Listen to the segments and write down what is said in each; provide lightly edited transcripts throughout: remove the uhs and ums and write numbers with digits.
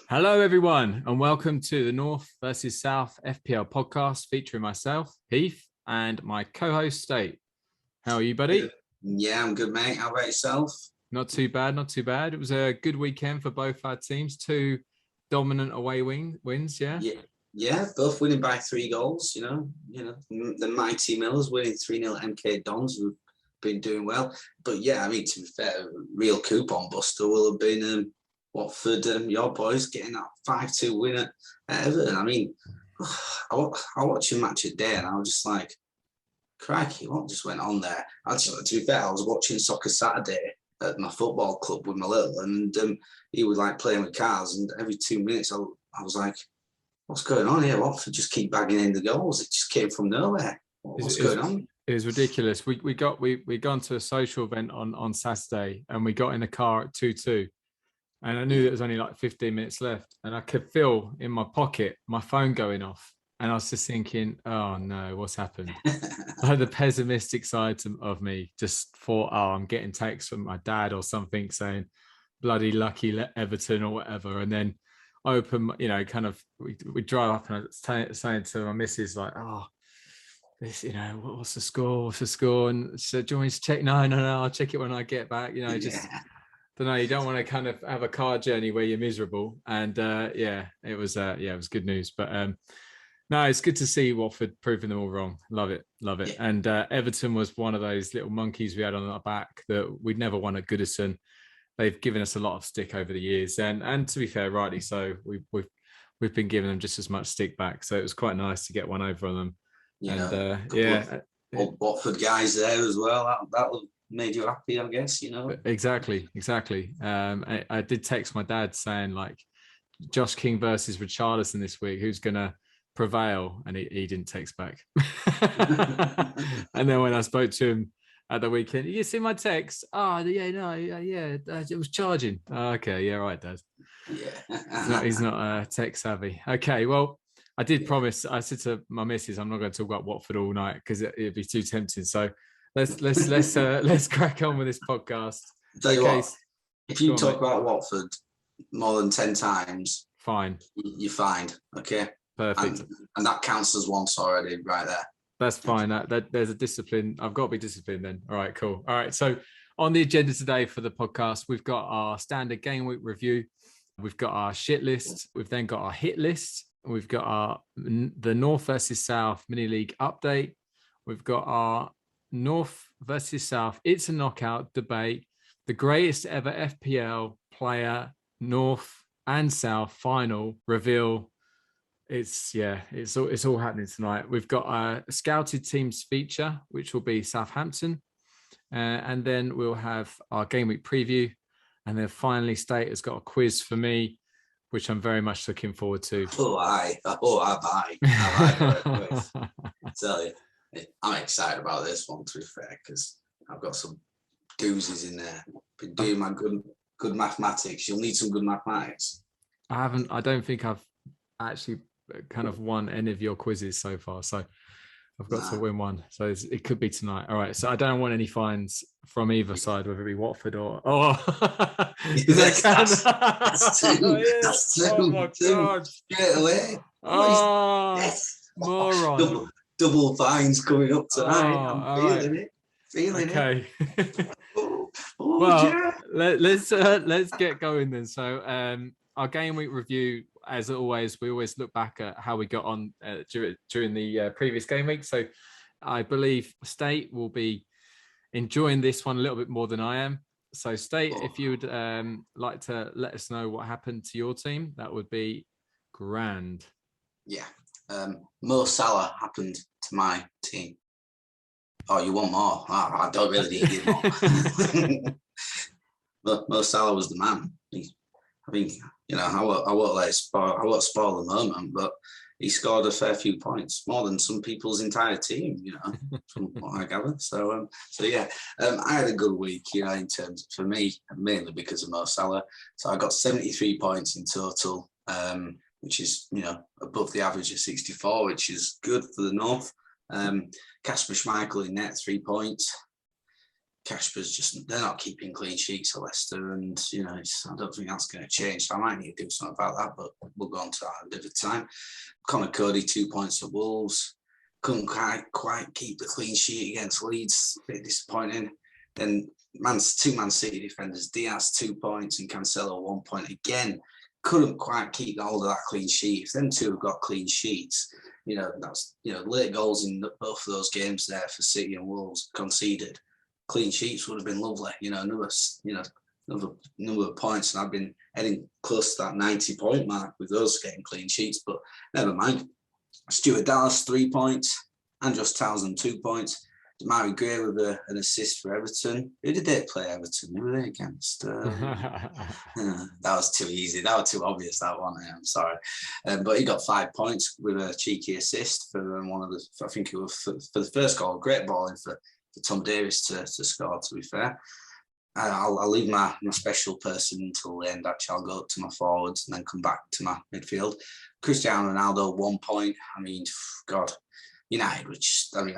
Hello, everyone, and welcome to the North versus South FPL podcast featuring myself, Heath, and my co-host, State. How are you, buddy? Yeah, I'm good, mate. How about yourself? Not too bad, not too bad. It was a good weekend for both our teams. Two dominant away wins, yeah? Yeah, both winning by 3 goals. The mighty Millers winning 3-0 MK Dons, who've been doing well. But yeah, I mean, to be fair, real coupon buster will have been Watford, your boys getting that 5-2 win at Everton. I mean, I watched a match a day and I was just like, crikey, what just went on there? Actually, to be fair, I was watching Soccer Saturday at my football club with my little, and he was like playing with cars, and every 2 minutes I was like, what's going on here? Watford just keep bagging in the goals. It just came from nowhere. What's going on? It was ridiculous. We gone to a social event on Saturday, and we got in the car at 2-2. And I knew there was only like 15 minutes left, and I could feel in my pocket my phone going off. And I was just thinking, oh no, what's happened? Like the pessimistic side of me just thought, oh, I'm getting texts from my dad or something saying, bloody lucky Everton or whatever. And then I open, kind of, we drive up and I was saying to my missus, like, oh, this, what's the score? What's the score? And she said, do you want me to check? No, I'll check it when I get back. Just don't know. You don't want to kind of have a car journey where you're miserable. And it was good news. But no, it's good to see Watford proving them all wrong. Love it. Yeah. And Everton was one of those little monkeys we had on our back that we'd never won at Goodison. They've given us a lot of stick over the years, and to be fair, rightly so. We've been giving them just as much stick back. So it was quite nice to get one over on them. Watford guys there as well. That made you happy, I guess. Exactly. I did text my dad saying like, Josh King versus Richarlison this week. Who's gonna prevail? And he didn't text back. And then when I spoke to him at the weekend, you see my text? Oh yeah, no, yeah, it was charging. Oh, okay, yeah, right, Dad. Yeah, he's not tech savvy. Okay, well, I did promise. I said to my missus, I'm not going to talk about Watford all night because it'd be too tempting. So let's crack on with this podcast. Tell you what, if you talk about Watford more than 10 times, fine, you're fined. Okay. Perfect. And that counts as once already, right there. That's fine. That there's a discipline. I've got to be disciplined then. All right, cool. All right. So on the agenda today for the podcast, we've got our standard game week review. We've got our shit list. We've then got our hit list. We've got the North versus South mini league update. We've got our North versus South. It's a knockout debate. The greatest ever FPL player, North and South final reveal. It's all happening tonight. We've got a scouted teams feature, which will be Southampton, and then we'll have our game week preview, and then finally State has got a quiz for me, which I'm very much looking forward to. I tell you, I'm excited about this one, to be fair, because I've got some doozies in there. Been doing my good mathematics. You'll need some good mathematics. I don't think I've actually kind of won any of your quizzes so far, so I've got to win one. So it could be tonight. All right, so I don't want any fines from either side, whether it be Watford or that's two. That's two. Oh my God, straight away. Moron. Double fines coming up tonight. I'm feeling it. Yeah. Let's get going then. So our game week review, as always, we always look back at how we got on during the previous game week. So I believe State will be enjoying this one a little bit more than I am. So State, if you would like to let us know what happened to your team, that would be grand. Yeah. Mo Salah happened to my team. Oh, you want more? Oh, I don't really need more. Mo Salah was the man. I mean, I won't spoil the moment, but he scored a fair few points, more than some people's entire team, from what I gather. So yeah, I had a good week, in terms for me, mainly because of Mo Salah. So I got 73 points in total, which is, above the average of 64, which is good for the North. Kasper Schmeichel in net, 3 points. Kasper's they're not keeping clean sheets at Leicester, and I don't think that's going to change. So I might need to do something about that, but we'll go on to that at a bit of time. Connor Cody, 2 points at Wolves. Couldn't quite keep the clean sheet against Leeds. A bit disappointing. Then two Man City defenders, Diaz 2 points and Cancelo 1 point again. Couldn't quite keep hold of that clean sheet. If them two have got clean sheets, that's late goals in both of those games there for City and Wolves conceded. Clean sheets would have been lovely. Another number of points, and I've been heading close to that 90-point mark with those getting clean sheets. But never mind. Stuart Dallas 3 points, Andros Townsend 2 points. Demarai Gray with an assist for Everton. Who did they play Everton? Who were they against? That was too easy. That was too obvious, that one. I'm sorry. But he got 5 points with a cheeky assist for one of the, I think it was for the first goal. Great ball in for Tom Davies to score, to be fair. I'll leave my special person until the end. Actually, I'll go up to my forwards and then come back to my midfield. Cristiano Ronaldo, 1 point. I mean, God, United,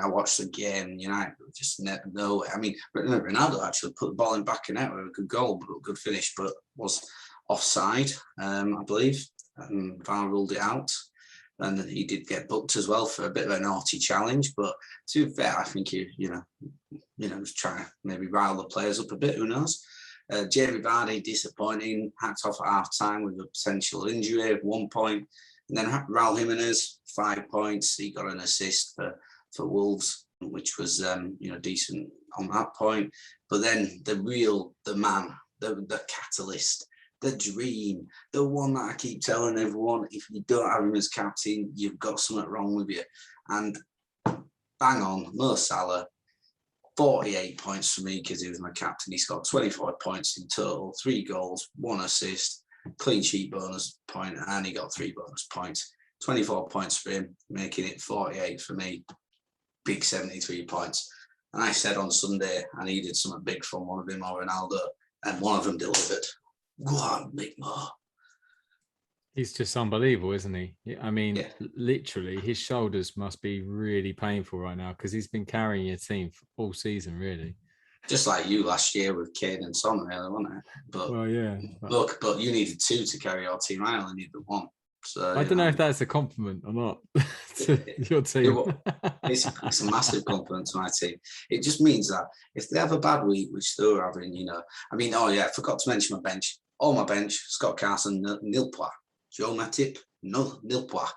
I watched the game. United just never know. I mean, Ronaldo actually put the ball in back of net with a good goal, but a good finish, but was offside, I believe. And VAR ruled it out. And he did get booked as well for a bit of a naughty challenge. But to be fair, I think he was trying to maybe rile the players up a bit. Who knows? Jamie Vardy, disappointing, hacked off at half time with a potential injury of 1 point. And then Raul Jimenez, 5 points. He got an assist for Wolves, which was decent on that point. But then the man, the catalyst, the dream, the one that I keep telling everyone, if you don't have him as captain, you've got something wrong with you. And bang on, Mo Salah, 48 points for me because he was my captain. He scored 24 points in total, 3 goals, 1 assist, clean sheet bonus point, and he got 3 bonus points. 24 points for him, making it 48 for me. Big 73 points. And I said on Sunday I needed something big from one of him or Ronaldo, and one of them delivered. Go on, Big Mo. He's just unbelievable, isn't he? I mean, literally, his shoulders must be really painful right now because he's been carrying your team all season, really. Just like you last year with Kane and Son, really, wasn't it? But well, yeah. Look, but you needed 2 to carry your team. I only needed 1. So I don't know if that's a compliment or not to your team. It's a massive compliment to my team. It just means that if they have a bad week, which they're having, I mean, I forgot to mention my bench. All my bench: Scott Carson, nil point. Joe Matip, nil point.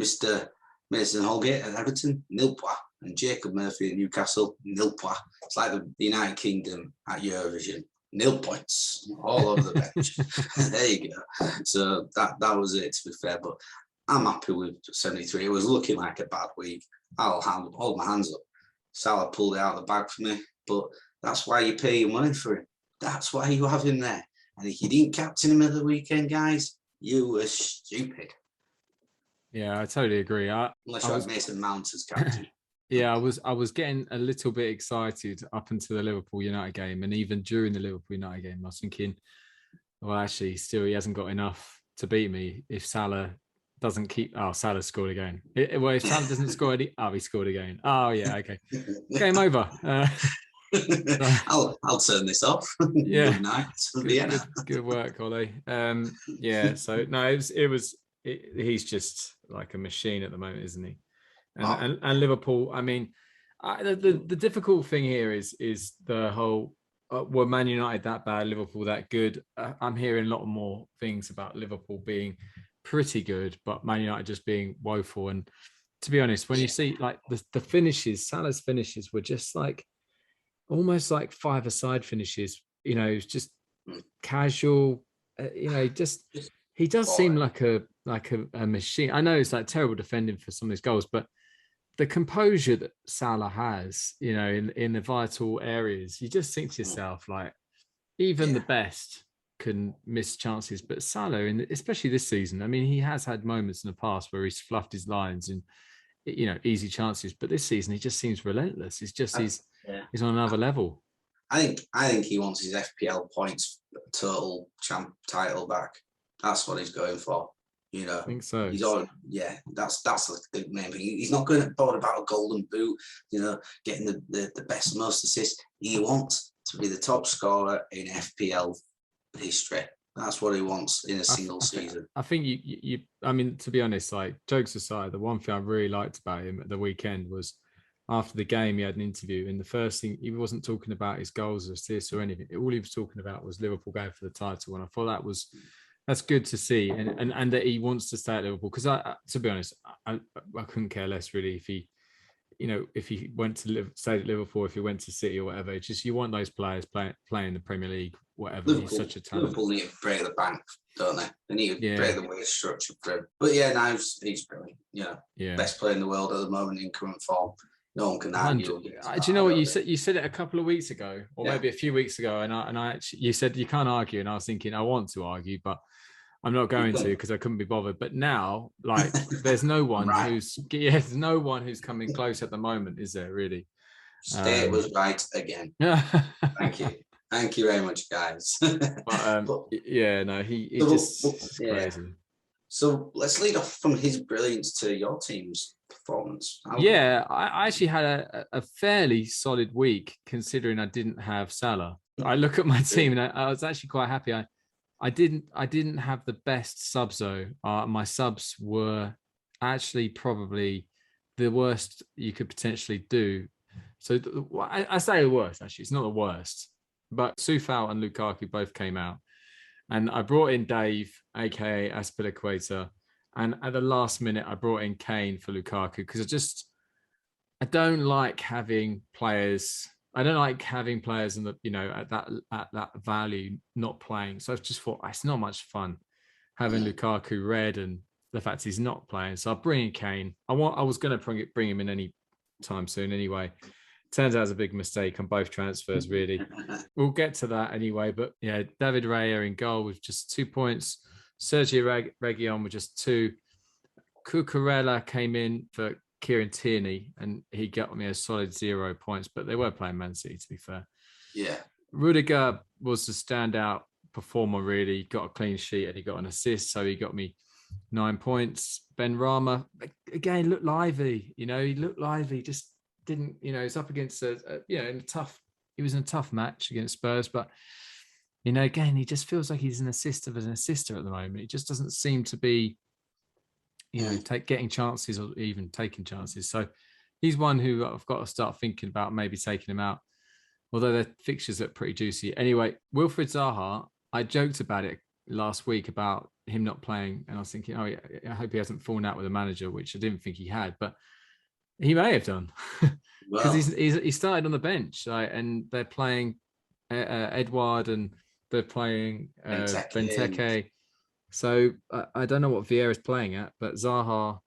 Mr. Mason Holgate at Everton, nil point. And Jacob Murphy at Newcastle, nil point. It's like the United Kingdom at Eurovision. 0 points all over the bench. There you go. So that was it, to be fair. But I'm happy with 73. It was looking like a bad week. I'll hold my hands up. Salah pulled it out of the bag for me. But that's why you pay your money for him. That's why you have him there. And if you didn't captain him at the weekend, guys, you were stupid. Yeah, I totally agree. Unless you had Mason Mount as captain. Yeah, I was getting a little bit excited up until the Liverpool United game, and even during the Liverpool United game, I was thinking, well, actually, still he hasn't got enough to beat me if Salah doesn't keep. Oh, Salah scored again. Well, if Salah doesn't score any, he scored again. Oh yeah, okay, game over. I'll turn this off. Yeah, good night. Good work, Ollie. Yeah, so no, he's just like a machine at the moment, isn't he? And Liverpool, I mean, the difficult thing here is the whole, were Man United that bad, Liverpool that good? I'm hearing a lot more things about Liverpool being pretty good, but Man United just being woeful. And to be honest, when you see like the finishes, Salah's finishes were just like, almost like 5-a-side finishes, it's just casual, just, he does seem like a machine. I know it's like terrible defending for some of his goals, but the composure that Salah has, in the vital areas, you just think to yourself, like, even the best can miss chances. But Salah, especially this season, I mean, he has had moments in the past where he's fluffed his lines and, easy chances. But this season, he just seems relentless. He's on another level. I think he wants his FPL points total champ title back. That's what he's going for. You know, I think so. He's on, yeah. That's the main thing. He's not going to board about a golden boot. You know, getting the best, most assists. He wants to be the top scorer in FPL history. That's what he wants in a single season. I think you. I mean, to be honest, like jokes aside, the one thing I really liked about him at the weekend was after the game he had an interview, and the first thing he wasn't talking about his goals or assists or anything. All he was talking about was Liverpool going for the title, and I thought that's good to see, and that he wants to stay at Liverpool. Because to be honest, I couldn't care less really if he, if he went to stay at Liverpool, if he went to City or whatever. It's just you want those players playing the Premier League, whatever. He's such a talent. Liverpool need to break the bank, don't they? They need to break the wage structure for him. But yeah, now he's brilliant. Best player in the world at the moment in current form. No one can argue. Do you know what you said? You said it a couple of weeks ago, or maybe a few weeks ago, and I actually, you said you can't argue, and I was thinking I want to argue, but I'm not going to because I couldn't be bothered. But now, like, there's no one there's no one who's coming close at the moment, is there? Really? State was right again. Thank you very much, guys. It's crazy. So let's lead off from his brilliance to your team's performance. I actually had a fairly solid week considering I didn't have Salah. I look at my team and I was actually quite happy. I didn't have the best subs though. My subs were actually probably the worst you could potentially do. So I say the worst, actually. It's not the worst. But Southampton and Lukaku both came out. And I brought in Dave, aka Aspilicueta, and at the last minute I brought in Kane for Lukaku because I don't like having players. I don't like having players in at that value not playing. So I just thought it's not much fun having Lukaku red and the fact he's not playing. So I'll bring in Kane. I was going to bring him in any time soon anyway. Turns out it's a big mistake on both transfers, really. We'll get to that anyway. But yeah, David Raya in goal with just 2 points. Sergio Reguilon with just 2. Cucurella came in for Kieran Tierney, and he got me a solid 0 points. But they were playing Man City, to be fair. Yeah. Rudiger was the standout performer, really. He got a clean sheet and he got an assist, so he got me 9 points. Ben Rama, again, looked lively. He looked lively, just didn't, it's up against he was in a tough match against Spurs, but again, he just feels like he's an assister at the moment. He just doesn't seem to be getting chances or even taking chances. So he's one who I've got to start thinking about maybe taking him out, although their fixtures are pretty juicy. Anyway, Wilfried Zaha, I joked about it last week about him not playing, and I was thinking, I hope he hasn't fallen out with the manager, which I didn't think he had, but he may have done because he started on the bench, and they're playing Edouard and they're playing Benteke. So I don't know what Vieira's playing at, but Zaha,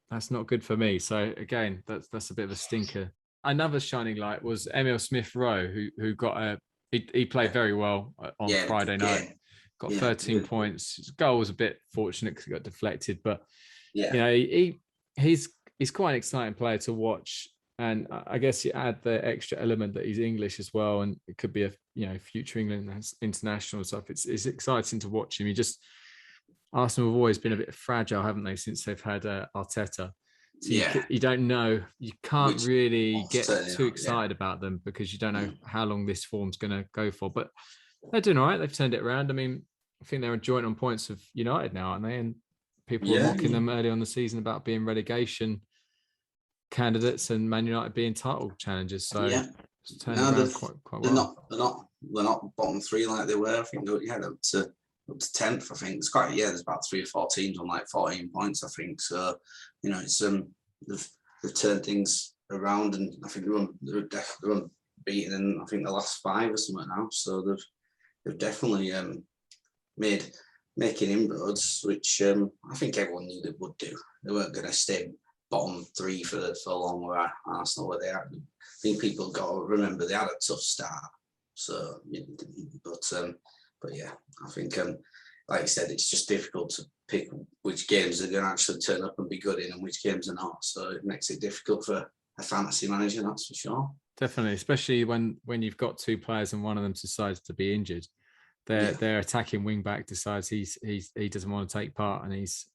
that's not good for me. So again, that's a bit of a stinker. Another shining light was Emil Smith-Rowe, who got he played very well on Friday night. Got 13 points. His goal was a bit fortunate because it got deflected, but he's quite an exciting player to watch. And I guess you add the extra element that he's English as well, and it could be a future England international stuff. It's exciting to watch him. Arsenal have always been a bit fragile, haven't they, since they've had Arteta? So you don't know. You can't really get too excited about them because you don't know how long this form's going to go for. But they're doing all right. They've turned it around. I mean, I think they're joint on points of United now, aren't they? And people were mocking them early on the season about being relegation candidates and Man United being title challengers. So it's turned around quite well. They're not bottom three like they were. I think up to 10th. I think it's quite there's about 3 or 4 teams on like 14 points. I think so. It's they've turned things around, and I think they're unbeaten in I think the last 5 or something now. So they've definitely making inroads, which I think everyone knew they would do. They weren't going to stay bottom 3 for long where Arsenal were there. I think people got to remember they had a tough start. So, but yeah, I think like you said, it's just difficult to pick which games are going to actually turn up and be good in and which games are not. So it makes it difficult for a fantasy manager, that's for sure. Definitely, especially when you've got 2 players and one of them decides to be injured. their attacking wing back decides he doesn't want to take part, and he's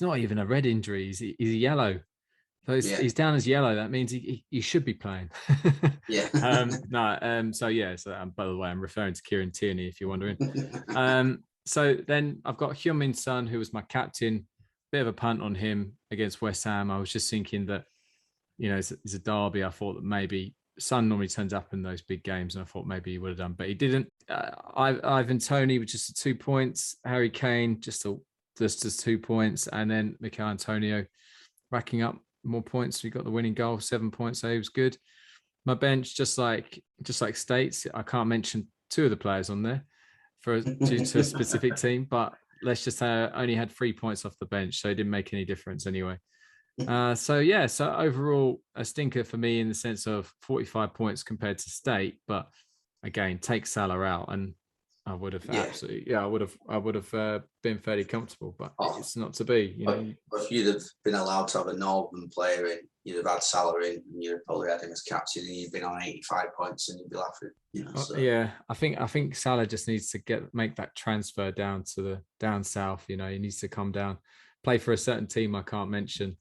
not even a red injury. He's a yellow. So he's down as yellow. That means he should be playing. Yeah. So by the way, I'm referring to Kieran Tierney, if you're wondering. So then I've got Heung-min Son, who was my captain. Bit of a punt on him against West Ham. I was just thinking that, it's a derby. I thought that maybe Son normally turns up in those big games, and I thought maybe he would have done, but he didn't. Ivan Toney with just 2 points. Harry Kane just 2 points, and then Mikel Antonio racking up more points. We got the winning goal, 7 points. So he was good. My bench, just like States, I can't mention 2 of the players on there due to a specific team, but let's just say I only had 3 points off the bench, so it didn't make any difference anyway. So overall a stinker for me in the sense of 45 points compared to State, but again, take Salah out and I would have I would have been fairly comfortable, but it's not to be. If you'd have been allowed to have a Northern player in, you'd have had Salah in, and you'd have probably had him as captain, and you'd been on 85 points, and you'd be laughing. So. Yeah, I think Salah just needs to make that transfer down to the down south. He needs to come down, play for a certain team I can't mention.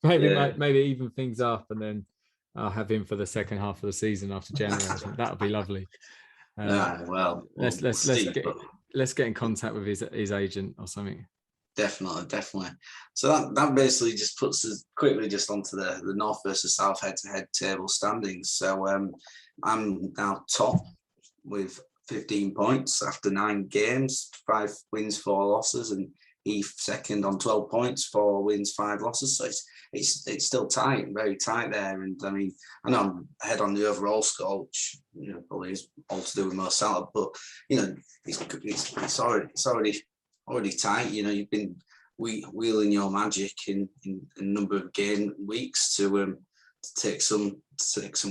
Maybe even things up, and then I'll have him for the second half of the season after January. That would be lovely. Let's get in contact with his agent or something. Definitely. So that basically just puts us quickly just onto the North versus South head-to-head table standings. So I'm now top with 15 points after 9 games, 5 wins, 4 losses, and Heath second on 12 points, 4 wins, 5 losses. So it's still tight, very tight there. And I mean, I know I'm ahead on the overall score, which probably is all to do with Mo Salah, but it's already tight. You've been wheeling your magic in a number of game weeks to take some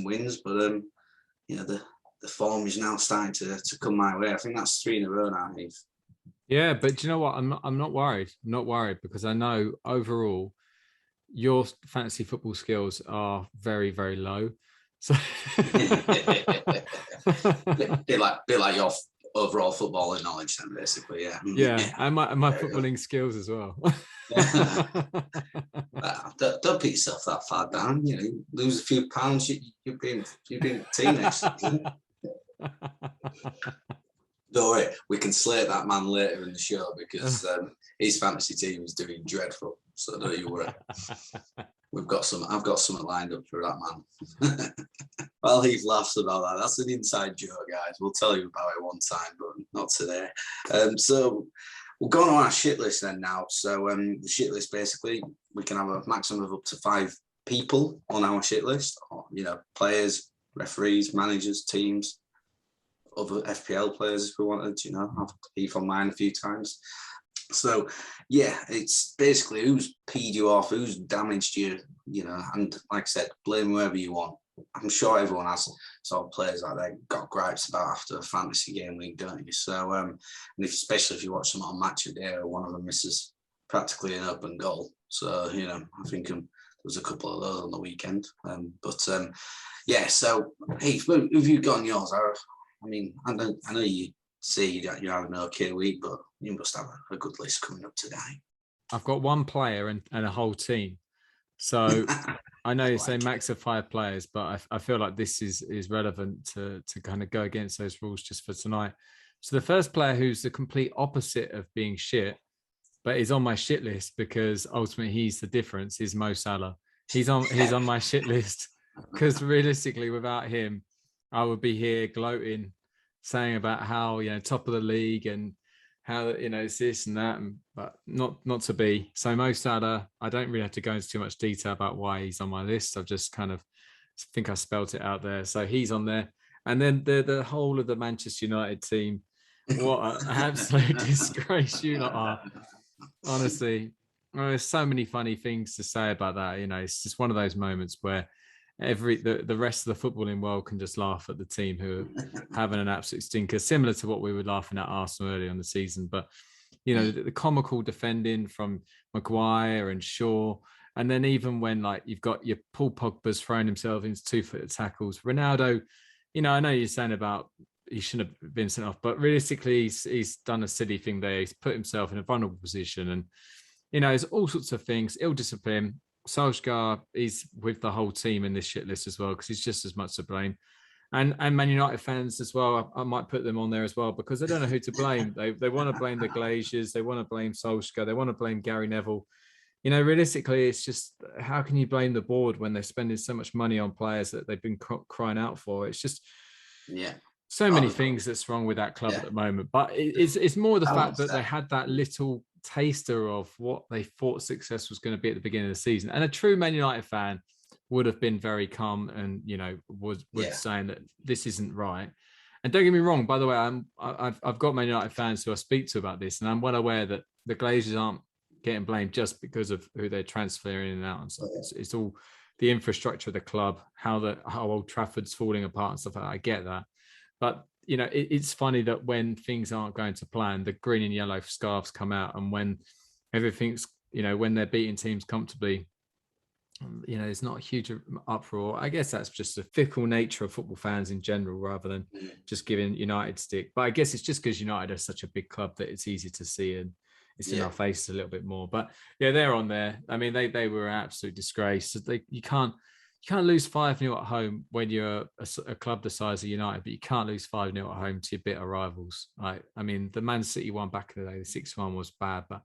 wins, but the form is now starting to come my way. I think that's 3 in a row now, Heath. Yeah, but do you know what? I'm not worried. I'm not worried because I know overall your fantasy football skills are very, very low. So bit like your overall footballing knowledge, then basically, yeah. Yeah, and my footballing skills as well. Don't put yourself that far down. Lose a few pounds, you've been team next season. Don't worry, we can slate that man later in the show because his fantasy team is doing dreadful. So don't you worry. I've got something lined up for that man. Well, Heath laughs about that. That's an inside joke, guys. We'll tell you about it one time, but not today. So we'll go on our shit list then now. So the shit list, basically, we can have a maximum of up to 5 people on our shit list. Or, players, referees, managers, teams, other FPL players if we wanted. I've Heath on mine a few times. So, yeah, it's basically who's peed you off, who's damaged you, and like I said, blame whoever you want. I'm sure everyone has sort of players like they got gripes about after a fantasy game week, don't you? So, and especially if you watch them on Match of Day, one of them misses practically an open goal. So, I think there was a couple of those on the weekend. Yeah, so Heath, who have you got on yours? I mean, I know you say that you're having an okay week, but you must have a good list coming up today. I've got one player and a whole team. So I know you say max of 5 players, but I feel like this is relevant to kind of go against those rules just for tonight. So the first player who's the complete opposite of being shit, but is on my shit list because ultimately he's the difference, is Mo Salah. He's on my shit list because realistically, without him, I would be here gloating, saying about how top of the league and how it's this and that, but not to be. So Mo Salah, I don't really have to go into too much detail about why he's on my list. I've just kind of think I spelt it out there. So he's on there, and then the whole of the Manchester United team. What an absolute disgrace you lot are! Honestly, there's so many funny things to say about that. It's just one of those moments where the rest of the footballing world can just laugh at the team who are having an absolute stinker, similar to what we were laughing at Arsenal earlier in the season. But the comical defending from Maguire and Shaw, and then even when you've got your Paul Pogba's throwing himself into 2-footed tackles, Ronaldo. I know you're saying about he shouldn't have been sent off. But realistically, he's done a silly thing there. He's put himself in a vulnerable position, and there's all sorts of things. Ill discipline. Solskjaer is with the whole team in this shit list as well, because he's just as much to blame. And Man United fans as well, I might put them on there as well, because they don't know who to blame. They want to blame the Glaziers, they want to blame Solskjaer, they want to blame Gary Neville. Realistically, it's just, how can you blame the board when they're spending so much money on players that they've been crying out for? It's just so many things that's wrong with that club at the moment. But it's more the fact that they had that little taster of what they thought success was going to be at the beginning of the season. And a true Man United fan would have been very calm and was saying that this isn't right. And don't get me wrong, by the way, I've got Man United fans who I speak to about this, and I'm well aware that the Glazers aren't getting blamed just because of who they're transferring in and out and stuff. It's all the infrastructure of the club, how Old Trafford's falling apart and stuff like that. I get that, but it's funny that when things aren't going to plan, the green and yellow scarves come out, and when everything's when they're beating teams comfortably, it's not a huge uproar. I guess that's just the fickle nature of football fans in general, rather than just giving United stick. But I guess it's just because United are such a big club that it's easy to see, and it's in our faces a little bit more. But they're on there. I mean, they were an absolute disgrace. You can't lose 5-0 at home when you're a club the size of United, but you can't lose 5-0 at home to your bitter rivals. Right? I mean, the Man City one back in the day, the 6-1 was bad, but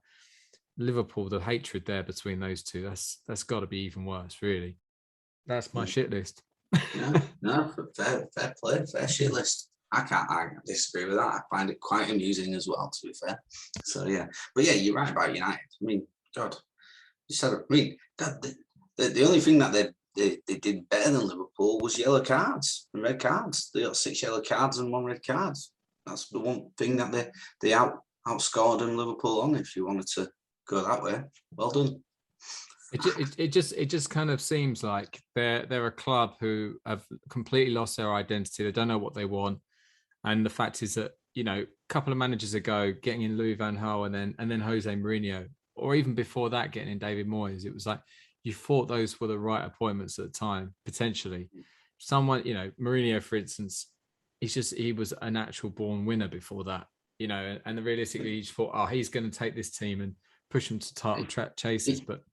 Liverpool, the hatred there between those two, that's got to be even worse, really. That's my shit list. No, fair play, fair shit list. I can't disagree with that. I find it quite amusing as well, to be fair. So but you're right about United. I mean, God, the only thing that they did better than Liverpool was yellow cards and red cards. They got 6 yellow cards and 1 red card. That's the one thing that they outscored them Liverpool on. If you wanted to go that way, well done. It just kind of seems like they're a club who have completely lost their identity. They don't know what they want, and the fact is that a couple of managers ago, getting in Louis van Gaal and then Jose Mourinho, or even before that, getting in David Moyes, it was like you thought those were the right appointments at the time. Potentially, someone Mourinho, for instance, he was a natural born winner before that, and realistically, he just thought, he's going to take this team and push them to title chases, but.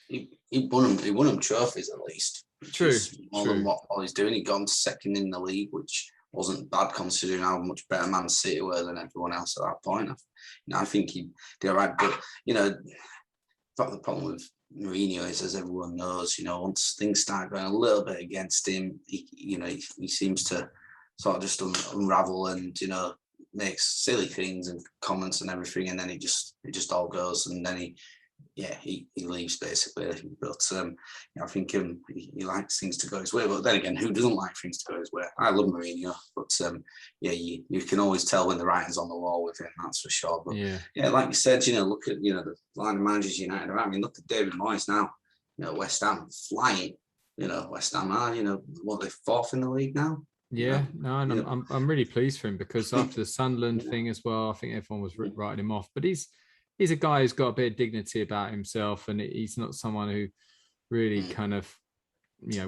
He won them trophies at least. True. More than what he's doing. He got him second in the league, which wasn't bad considering how much better Man City were than everyone else at that point. I think he did all right. But the problem with Mourinho is, as everyone knows, once things start going a little bit against him, he seems to sort of just unravel and makes silly things and comments and everything, and then it just all goes, and then he leaves basically. But I think he likes things to go his way. But then again, who doesn't like things to go his way? I love Mourinho, but you can always tell when the writing's on the wall with him. That's for sure. But like you said, look at the line of managers United are. I mean, look at David Moyes now. West Ham flying. West Ham are they're 4th in the league now. Yeah, no, and I'm really pleased for him, because after the Sunderland thing as well, I think everyone was writing him off. But he's a guy who's got a bit of dignity about himself, and he's not someone who really kind of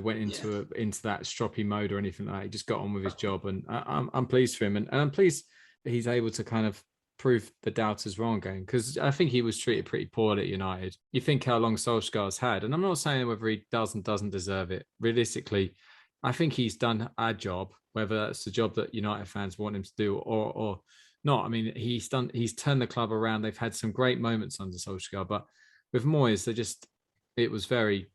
went into that stroppy mode or anything like that. He just got on with his job, and I'm pleased for him, and I'm pleased that he's able to kind of prove the doubters wrong again, because I think he was treated pretty poorly at United. You think how long Solskjaer's had, and I'm not saying whether he does and doesn't deserve it. Realistically, I think he's done a job, whether that's the job that United fans want him to do or not. I mean, he's turned the club around. They've had some great moments under Solskjaer, but with Moyes, it was very,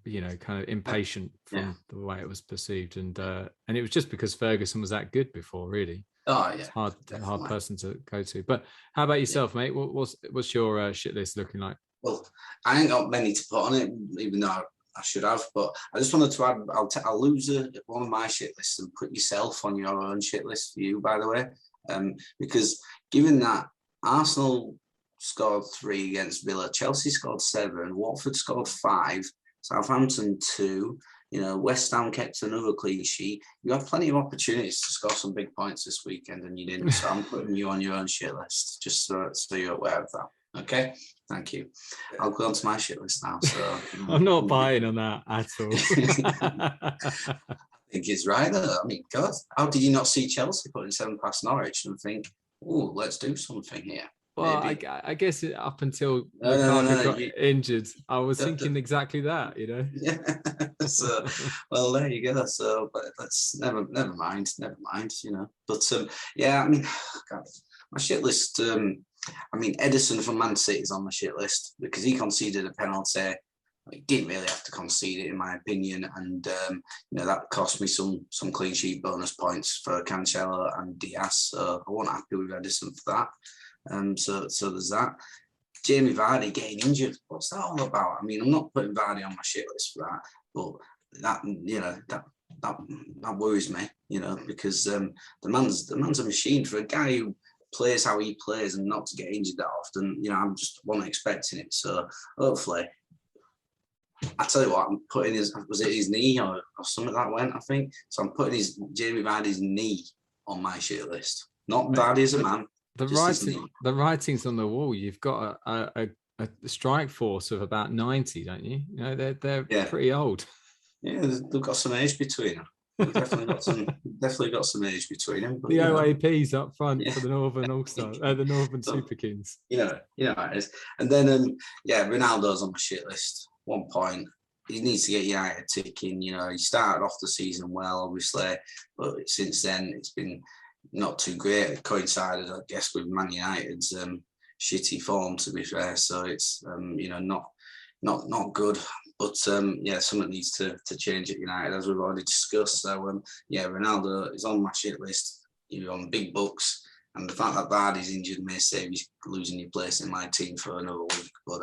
kind of impatient from the way it was perceived, and it was just because Ferguson was that good before, really. Oh yeah, it's hard person to go to. But how about yourself, mate? What's your shit list looking like? Well, I ain't got many to put on it, even though I should have, but I just wanted to add, I'll lose one of my shit lists and put yourself on your own shit list for you, by the way, because given that Arsenal scored 3 against Villa, Chelsea scored 7, Watford scored 5, Southampton 2, West Ham kept another clean sheet. You had plenty of opportunities to score some big points this weekend and you didn't, so I'm putting you on your own shit list, just so you're aware of that. Okay, thank you. I'll go on to my shit list now. So I'm not buying on that at all. think he's right there. I mean, God, how did you not see Chelsea putting 7 past Norwich and think, oh, let's do something here? Well, I guess up until Lukaku got injured, I was thinking exactly that, you know. Yeah. So, well, there you go. So, but that's never mind, you know. But yeah, I mean, God, my shit list. I mean, Edison from Man City is on the shit list because he conceded a penalty. He didn't really have to concede it, in my opinion, and you know, that cost me some clean sheet bonus points for Cancelo and Diaz. So I wasn't happy with Edison for that. So there's that. Jamie Vardy getting injured. What's that all about? I mean, I'm not putting Vardy on my shit list for that, but that, you know, that worries me, you know, because the man's a machine. For a guy who plays how he plays and not to get injured that often, you know, I'm just wasn't expecting it. So hopefully, I tell you what, I'm putting his knee or something that went, I think. So I'm putting Jamie Vardy's knee on my shit list. Not Vardy as a man. The writing's on the wall. You've got a strike force of about 90, don't you? You know, they're pretty old. Yeah, they've got some age between them. Definitely got some age between them. But, the OAP's up front for the Northern All-Stars, the Northern Super Kings. You know it is. And then Ronaldo's on my shit list. 1 point. He needs to get United ticking. You know, he started off the season well, obviously, but since then it's been not too great. It coincided, I guess, with Man United's shitty form, to be fair. So it's you know, not good. But something needs to change at United, as we've already discussed. So Ronaldo is on my shit list. You're on big bucks, and the fact that Vardy's injured may save you losing your place in my team for another week. But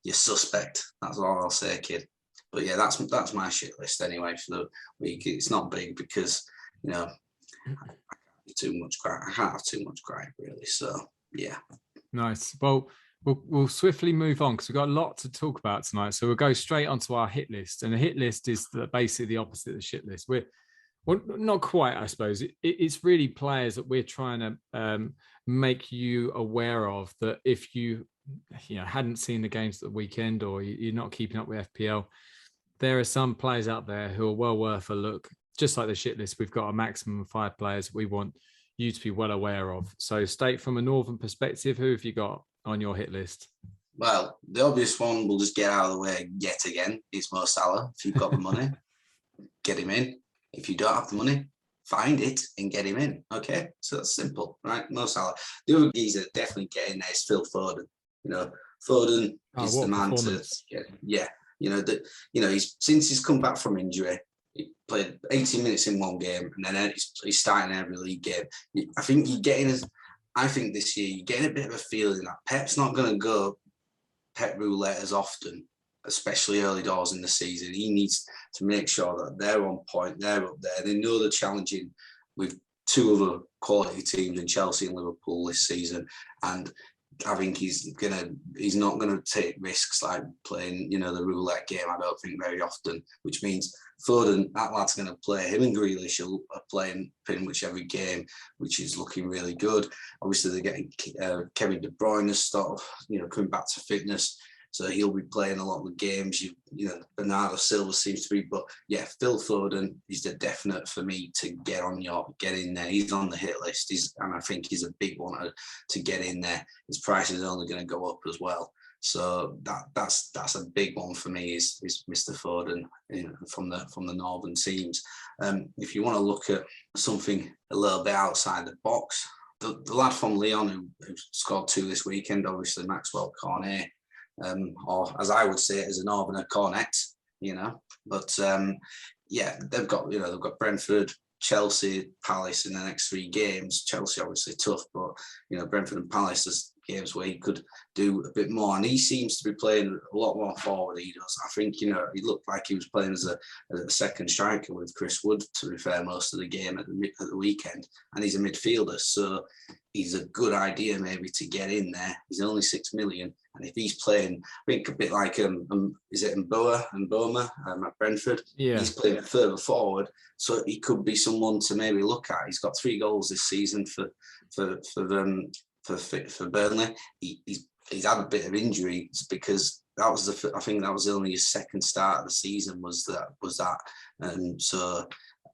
you're suspect. That's all I'll say, kid. But yeah, that's my shit list anyway for the week. It's not big because, you know, I can't have too much gripe, really. So yeah. Nice. Well, we'll swiftly move on because we've got a lot to talk about tonight. So we'll go straight onto our hit list, and the hit list is basically the opposite of the shit list. Well, not quite, I suppose. It's really players that we're trying to make you aware of, that if you hadn't seen the games at the weekend, or you're not keeping up with FPL, there are some players out there who are well worth a look. Just like the shit list, we've got a maximum of 5 players we want you to be well aware of. So, State, from a Northern perspective, who have you got on your hit list? Well, the obvious one we'll just get out of the way yet again is Mo Salah. If you've got the money, get him in. If you don't have the money, find it and get him in. Okay, so that's simple, right? Mo Salah. The other geezer definitely getting there is Phil Foden. You know, Foden is the man to get. Yeah, he's since he's come back from injury. He played 80 minutes in one game, and then he's starting every league game. I think this year you're getting a bit of a feeling that Pep's not going to go Pep roulette as often, especially early doors in the season. He needs to make sure that they're on point, they're up there. They know they're challenging with 2 other quality teams in Chelsea and Liverpool this season, and I think he's not gonna take risks like playing, the roulette game. I don't think very often, which means Foden, that lad's gonna play. Him and Grealish are playing pretty much every game, which is looking really good. Obviously, they're getting Kevin De Bruyne sort of, coming back to fitness, so he'll be playing a lot of the games. Bernardo Silva seems to be, but yeah, Phil Foden is the definite for me to get in there. He's on the hit list, and I think he's a big one to get in there. His price is only going to go up as well, so that's a big one for me. Is Mr. Foden from the northern teams. If you want to look at something a little bit outside the box, the lad from Lyon who scored 2 this weekend, obviously Maxwell Cornet. Or as I would say it, as a Northerner, Cornet, But they've got Brentford, Chelsea, Palace in the next 3 games. Chelsea obviously tough, but Brentford and Palace is games where he could do a bit more, and he seems to be playing a lot more forward. He does. I think he looked like he was playing as a second striker with Chris Wood, to be fair, most of the game at the weekend, and he's a midfielder, so he's a good idea maybe to get in there. He's only 6 million, and if he's playing, I think a bit like is it Mboma at Brentford? Yeah, he's playing further forward, so he could be someone to maybe look at. He's got 3 goals this season for Burnley. He's had a bit of injury because I think that was only his second start of the season was that. And so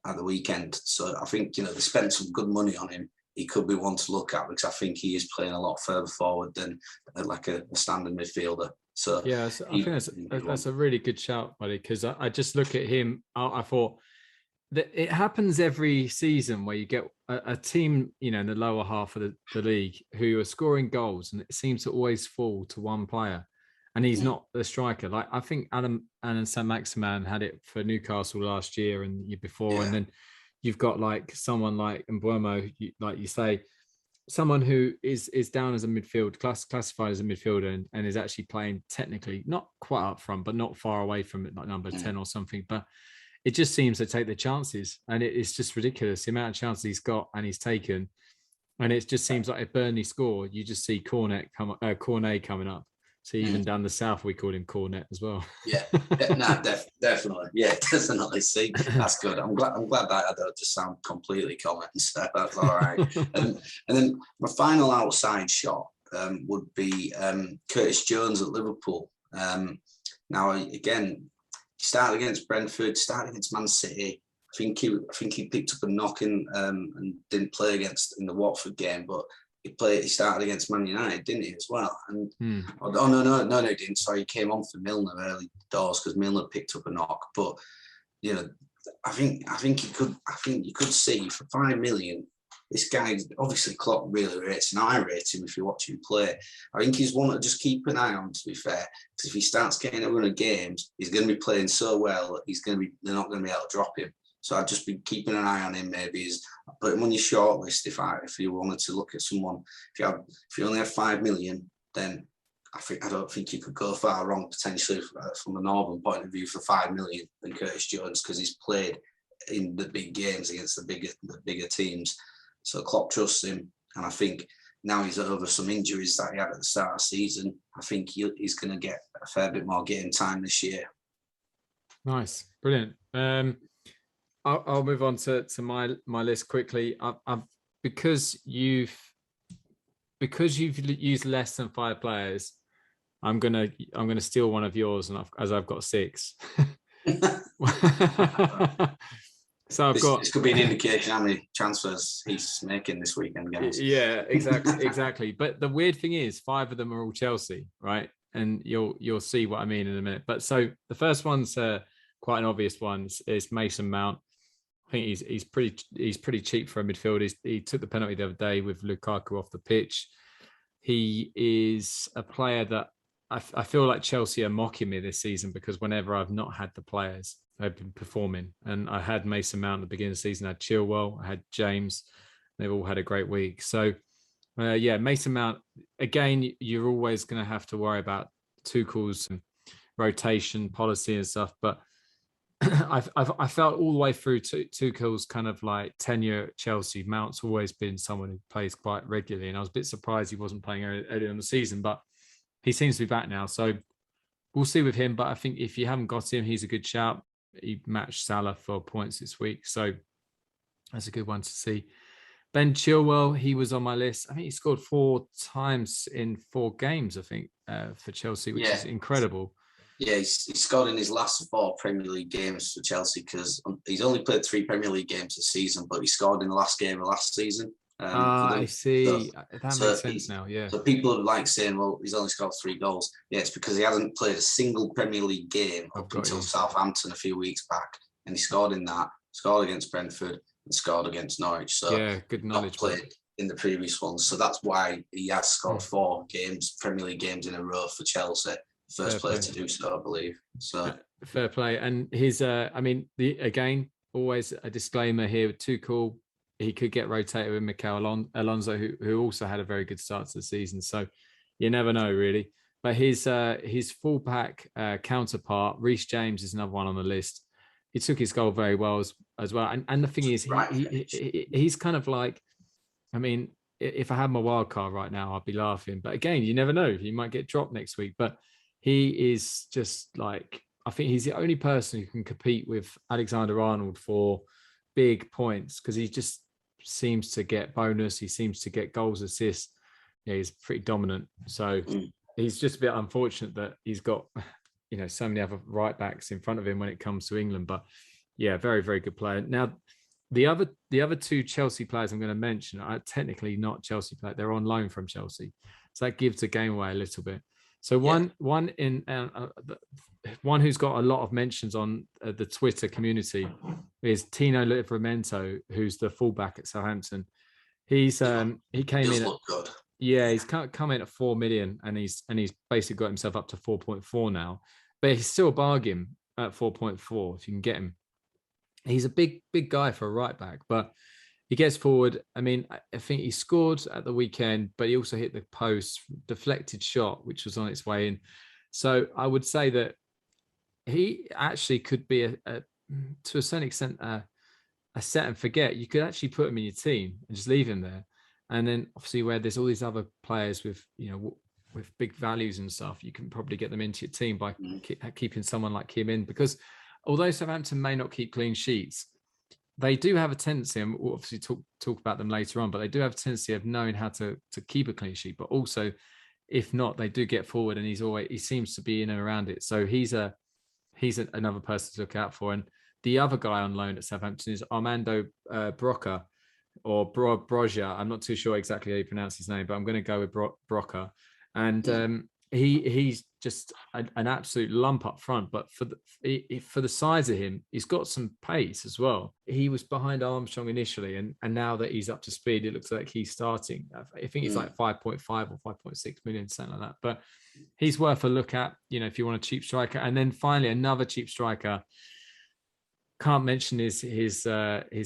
at the weekend. So I think, they spent some good money on him. He could be one to look at because I think he is playing a lot further forward than like a standard midfielder. So yeah, I think that's a really good shout, buddy, because I just look at him. I thought that it happens every season where you get a team, in the lower half of the league who are scoring goals, and it seems to always fall to one player, and he's not the striker. Like I think Adam and Saint-Maximin had it for Newcastle last year and the year before, and then you've got like someone like Mbeumo, like you say, someone who is down as a midfield, classified as a midfielder, and is actually playing technically not quite up front, but not far away from it, like number 10 or something. But it just seems to take the chances, and it's just ridiculous the amount of chances he's got and he's taken. And it just seems like if Burnley score, you just see Cornet coming up. So even down the south, we call him Cornet as well. Definitely. Yeah, definitely. See, that's good. I'm glad that I don't just sound completely common. So that's all right. And then my final outside shot would be Curtis Jones at Liverpool. Now, again, he started against Brentford, started against Man City. I think he picked up a knock and didn't play in the Watford game, but he started against Man United, didn't he, as well? And no, he didn't. Sorry, he came on for Milner early doors because Milner picked up a knock. But I think you could see for $5 million, this guy obviously Klopp really rates, and I rate him if you watch him play. I think he's one to just keep an eye on, to be fair, because if he starts getting a run of games, he's going to be playing so well that they're not going to be able to drop him. So I'd just be keeping an eye on him. Maybe put him on your shortlist if you wanted to look at someone. If you only have $5 million, then I don't think you could go far wrong potentially from a Northern point of view for $5 million than Curtis Jones, because he's played in the big games against the bigger teams. So Klopp trusts him, and I think now he's over some injuries that he had at the start of the season. I think he's going to get a fair bit more game time this year. Nice, brilliant. I'll move on to my list quickly. Because you've used less than 5 players, I'm gonna steal one of yours, and as I've got 6. So this could be an indication how many transfers he's making this weekend, guys. Yeah, exactly. But the weird thing is, 5 of them are all Chelsea, right? And you'll see what I mean in a minute. But so the first one's quite an obvious one. Is Mason Mount. I think he's pretty cheap for a midfielder. He took the penalty the other day with Lukaku off the pitch. He is a player that I feel like Chelsea are mocking me this season, because whenever I've not had the players, they've been performing. And I had Mason Mount at the beginning of the season. I had Chilwell, I had James. They've all had a great week. So, Mason Mount, again, you're always going to have to worry about Tuchel's and rotation policy and stuff. But I felt all the way through Tuchel's kind of like tenure at Chelsea, Mount's always been someone who plays quite regularly. And I was a bit surprised he wasn't playing earlier in the season, but he seems to be back now. So we'll see with him. But I think if you haven't got him, he's a good shout. He matched Salah for points this week. So that's a good one to see. Ben Chilwell, he was on my list. I think he scored 4 times in 4 games, I think, for Chelsea, which is incredible. Yeah, he scored in his last 4 Premier League games for Chelsea, because he's only played 3 Premier League games this season, but he scored in the last game of last season. I see. That makes sense now, yeah. So people are like saying, well, he's only scored 3 goals. Yeah, it's because he hasn't played a single Premier League game up until Southampton a few weeks back. And he scored in that, scored against Brentford, and scored against Norwich. So yeah, good knowledge. Not played in the previous ones. So that's why he has scored 4 Premier League games in a row for Chelsea. First player to do so, I believe. So fair play. And his, again, always a disclaimer here with Tuchel, he could get rotated with Mikel Alonso, who also had a very good start to the season. So you never know, really. But his fullback counterpart, Reece James, is another one on the list. He took his goal very well as well. And the thing is, he's kind of like, I mean, if I had my wild card right now, I'd be laughing. But again, you never know. He might get dropped next week. But he is just like, I think he's the only person who can compete with Alexander-Arnold for big points, because he just seems to get bonus. He seems to get goals, assists. Yeah, he's pretty dominant. So he's just a bit unfortunate that he's got, so many other right backs in front of him when it comes to England. But yeah, very, very good player. Now, the other two Chelsea players I'm going to mention are technically not Chelsea players. They're on loan from Chelsea. So that gives the game away a little bit. So one who's got a lot of mentions on the Twitter community is Tino Livramento, who's the fullback at Southampton. He came in. Look good. Yeah, he's come in at 4 million, and he's basically got himself up to 4.4 now. But he's still a bargain at 4.4 if you can get him. He's a big guy for a right back, but he gets forward. I mean, I think he scored at the weekend, but he also hit the post, deflected shot, which was on its way in. So I would say that he actually could be to a certain extent a set and forget. You could actually put him in your team and just leave him there. And then obviously where there's all these other players with big values and stuff, you can probably get them into your team by keeping someone like him in, because although Southampton may not keep clean sheets, they do have a tendency, and we'll obviously talk about them later on, but they do have a tendency of knowing how to keep a clean sheet. But also, if not, they do get forward, and he seems to be in and around it. So he's another person to look out for. And the other guy on loan at Southampton is Armando Broca, or Broja. I'm not too sure exactly how you pronounce his name, but I'm going to go with Broca. And he's just an absolute lump up front. But for the size of him, he's got some pace as well. He was behind Armstrong initially, and now that he's up to speed, it looks like he's starting. I think it's like 5.5 or 5.6 million, something like that. But he's worth a look at, if you want a cheap striker. And then finally, another cheap striker. Can't mention his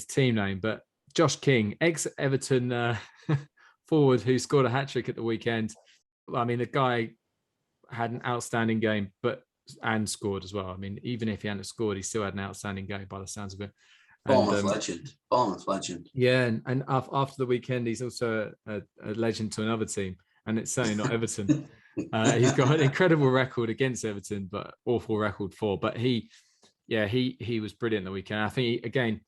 team name, but Josh King, ex-Everton forward who scored a hat-trick at the weekend. I mean, the guy had an outstanding game, and scored as well. I mean, even if he hadn't scored, he still had an outstanding game by the sounds of it. Bournemouth legend. Yeah, and after the weekend, he's also a legend to another team, and it's certainly not Everton. He's got an incredible record against Everton, but awful record for. But he was brilliant the weekend. I think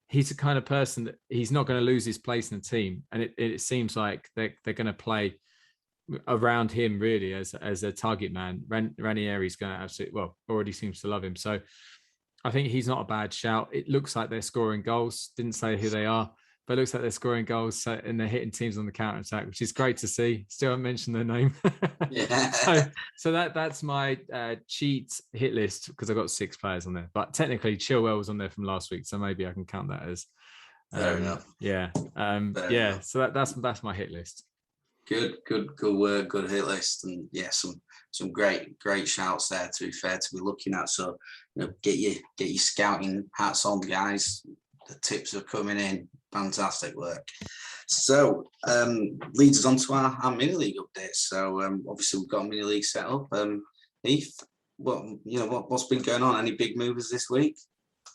he's the kind of person that he's not going to lose his place in the team, and it seems like they're going to play around him really as a target man. Ranieri's going to already seems to love him. So I think he's not a bad shout. It looks like they're scoring goals. Didn't say who they are, but it looks like they're scoring goals and they're hitting teams on the counter attack, which is great to see. Still haven't mentioned their name. Yeah. so that's my cheat hit list, because I've got 6 players on there. But technically, Chilwell was on there from last week, so maybe I can count that as fair enough. Yeah. Fair enough. So that's my hit list. Good word, good hit list, and some great shouts there, to be fair, to be looking at. So get your scouting hats on, guys. The tips are coming in. Fantastic work. So leads us on to our mini league updates. So obviously we've got a mini league set up. Heath, what's been going on? Any big movers this week?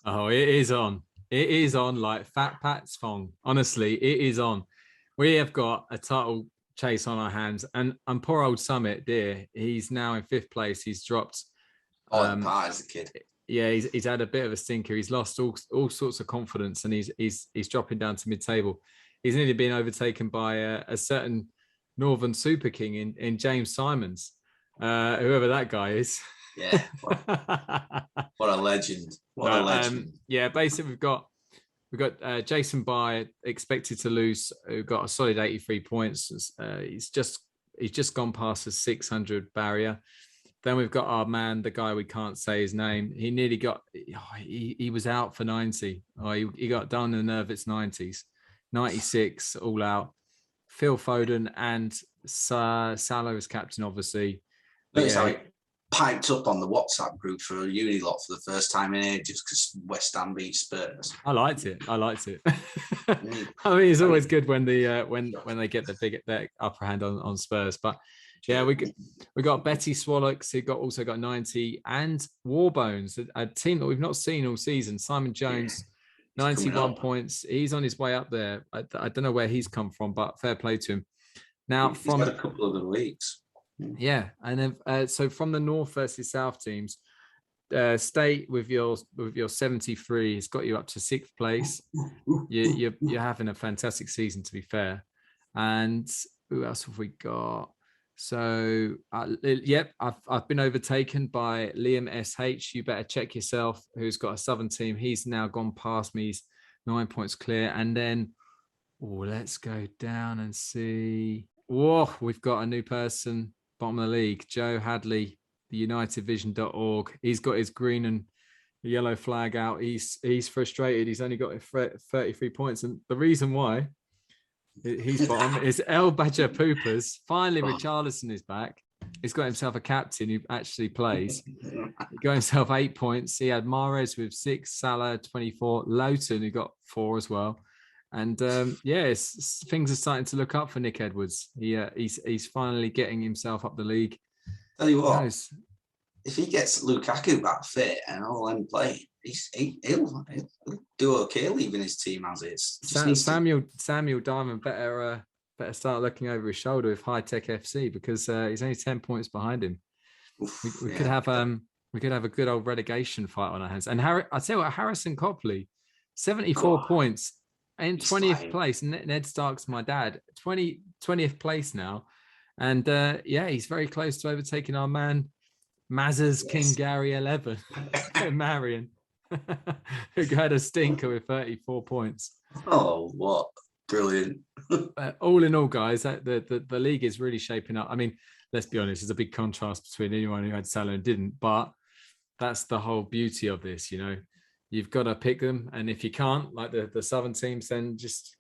Oh, it is on. It is on like Fat Pat's Fong. Honestly, it is on. We have got a title chase on our hands, and poor old Summit dear, he's now in 5th place. He's dropped as a kid. Yeah, he's had a bit of a stinker. He's lost all sorts of confidence, and he's dropping down to mid-table. He's nearly been overtaken by a certain Northern Super King in James Simons, whoever that guy is. Yeah, what a legend! What a legend! Yeah, basically we've got Jason Byer expected to lose, who got a solid 83 points. He's just gone past the 600 barrier. Then we've got our man, the guy we can't say his name. He nearly got. He was out for 90. He got done in the nervous 90s, 96 all out. Phil Foden and Salah as captain, obviously. Looks like piped up on the WhatsApp group for a uni lot for the first time in ages because West Ham beat Spurs. I liked it. I mean, it's always good when when they get the upper hand on Spurs. But yeah, we got Betty Swallows, who also got 90, and Warbones, a team that we've not seen all season. Simon Jones, 91 points. He's on his way up there. I don't know where he's come from, but fair play to him. Now, he's had a couple of good weeks. Yeah, and then so from the North versus South teams, State with your 73 has got you up to 6th place. You're having a fantastic season, to be fair. And who else have we got? So, yep, I've been overtaken by Liam SH. You better check yourself, who's got a Southern team. He's now gone past me. He's 9 points clear. And then, let's go down and see. Whoa, we've got a new person, bottom of the league, Joe Hadley, the unitedvision.org. He's got his green and yellow flag out. He's frustrated. He's only got 33 points. And the reason why he's bottom is El Badger Poopers. Finally, Richarlison is back. He's got himself a captain who actually plays. He got himself 8 points. He had Mahrez with 6, Salah 24, Lowton who got 4 as well. And things are starting to look up for Nick Edwards. He's finally getting himself up the league. Tell you what, if he gets Lukaku back fit and all them playing, he'll do okay leaving his team as is. Samuel Diamond better start looking over his shoulder with High Tech FC because he's only 10 points behind him. We could have a good old relegation fight on our hands. And I tell you what, Harrison Copley, 74 points in 20th place. Ned Stark's my dad, 20th place now, and he's very close to overtaking our man Mazza's King Gary 11, Marion, who had a stinker with 34 points. Oh, what brilliant! All in all, guys, the league is really shaping up. I mean, let's be honest, there's a big contrast between anyone who had Salah and didn't, but that's the whole beauty of this. You've got to pick them, and if you can't, like the Southern teams, then just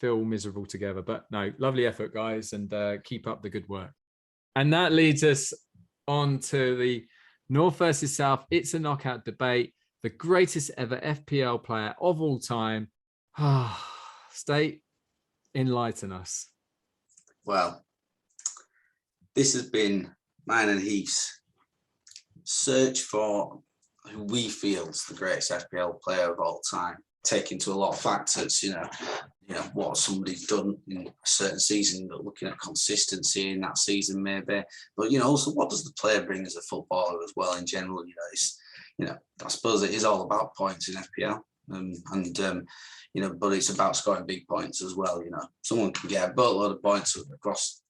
feel miserable together. But no, lovely effort, guys, and keep up the good work. And that leads us on to the North versus South. It's a knockout debate. The greatest ever FPL player of all time. State, enlighten us. Well, this has been mine and Heath's search for who we feel is the greatest FPL player of all time, taking into a lot of factors, what somebody's done in a certain season, but looking at consistency in that season maybe. But, also what does the player bring as a footballer as well in general? I suppose it is all about points in FPL. But it's about scoring big points as well. Someone can get a boatload of points across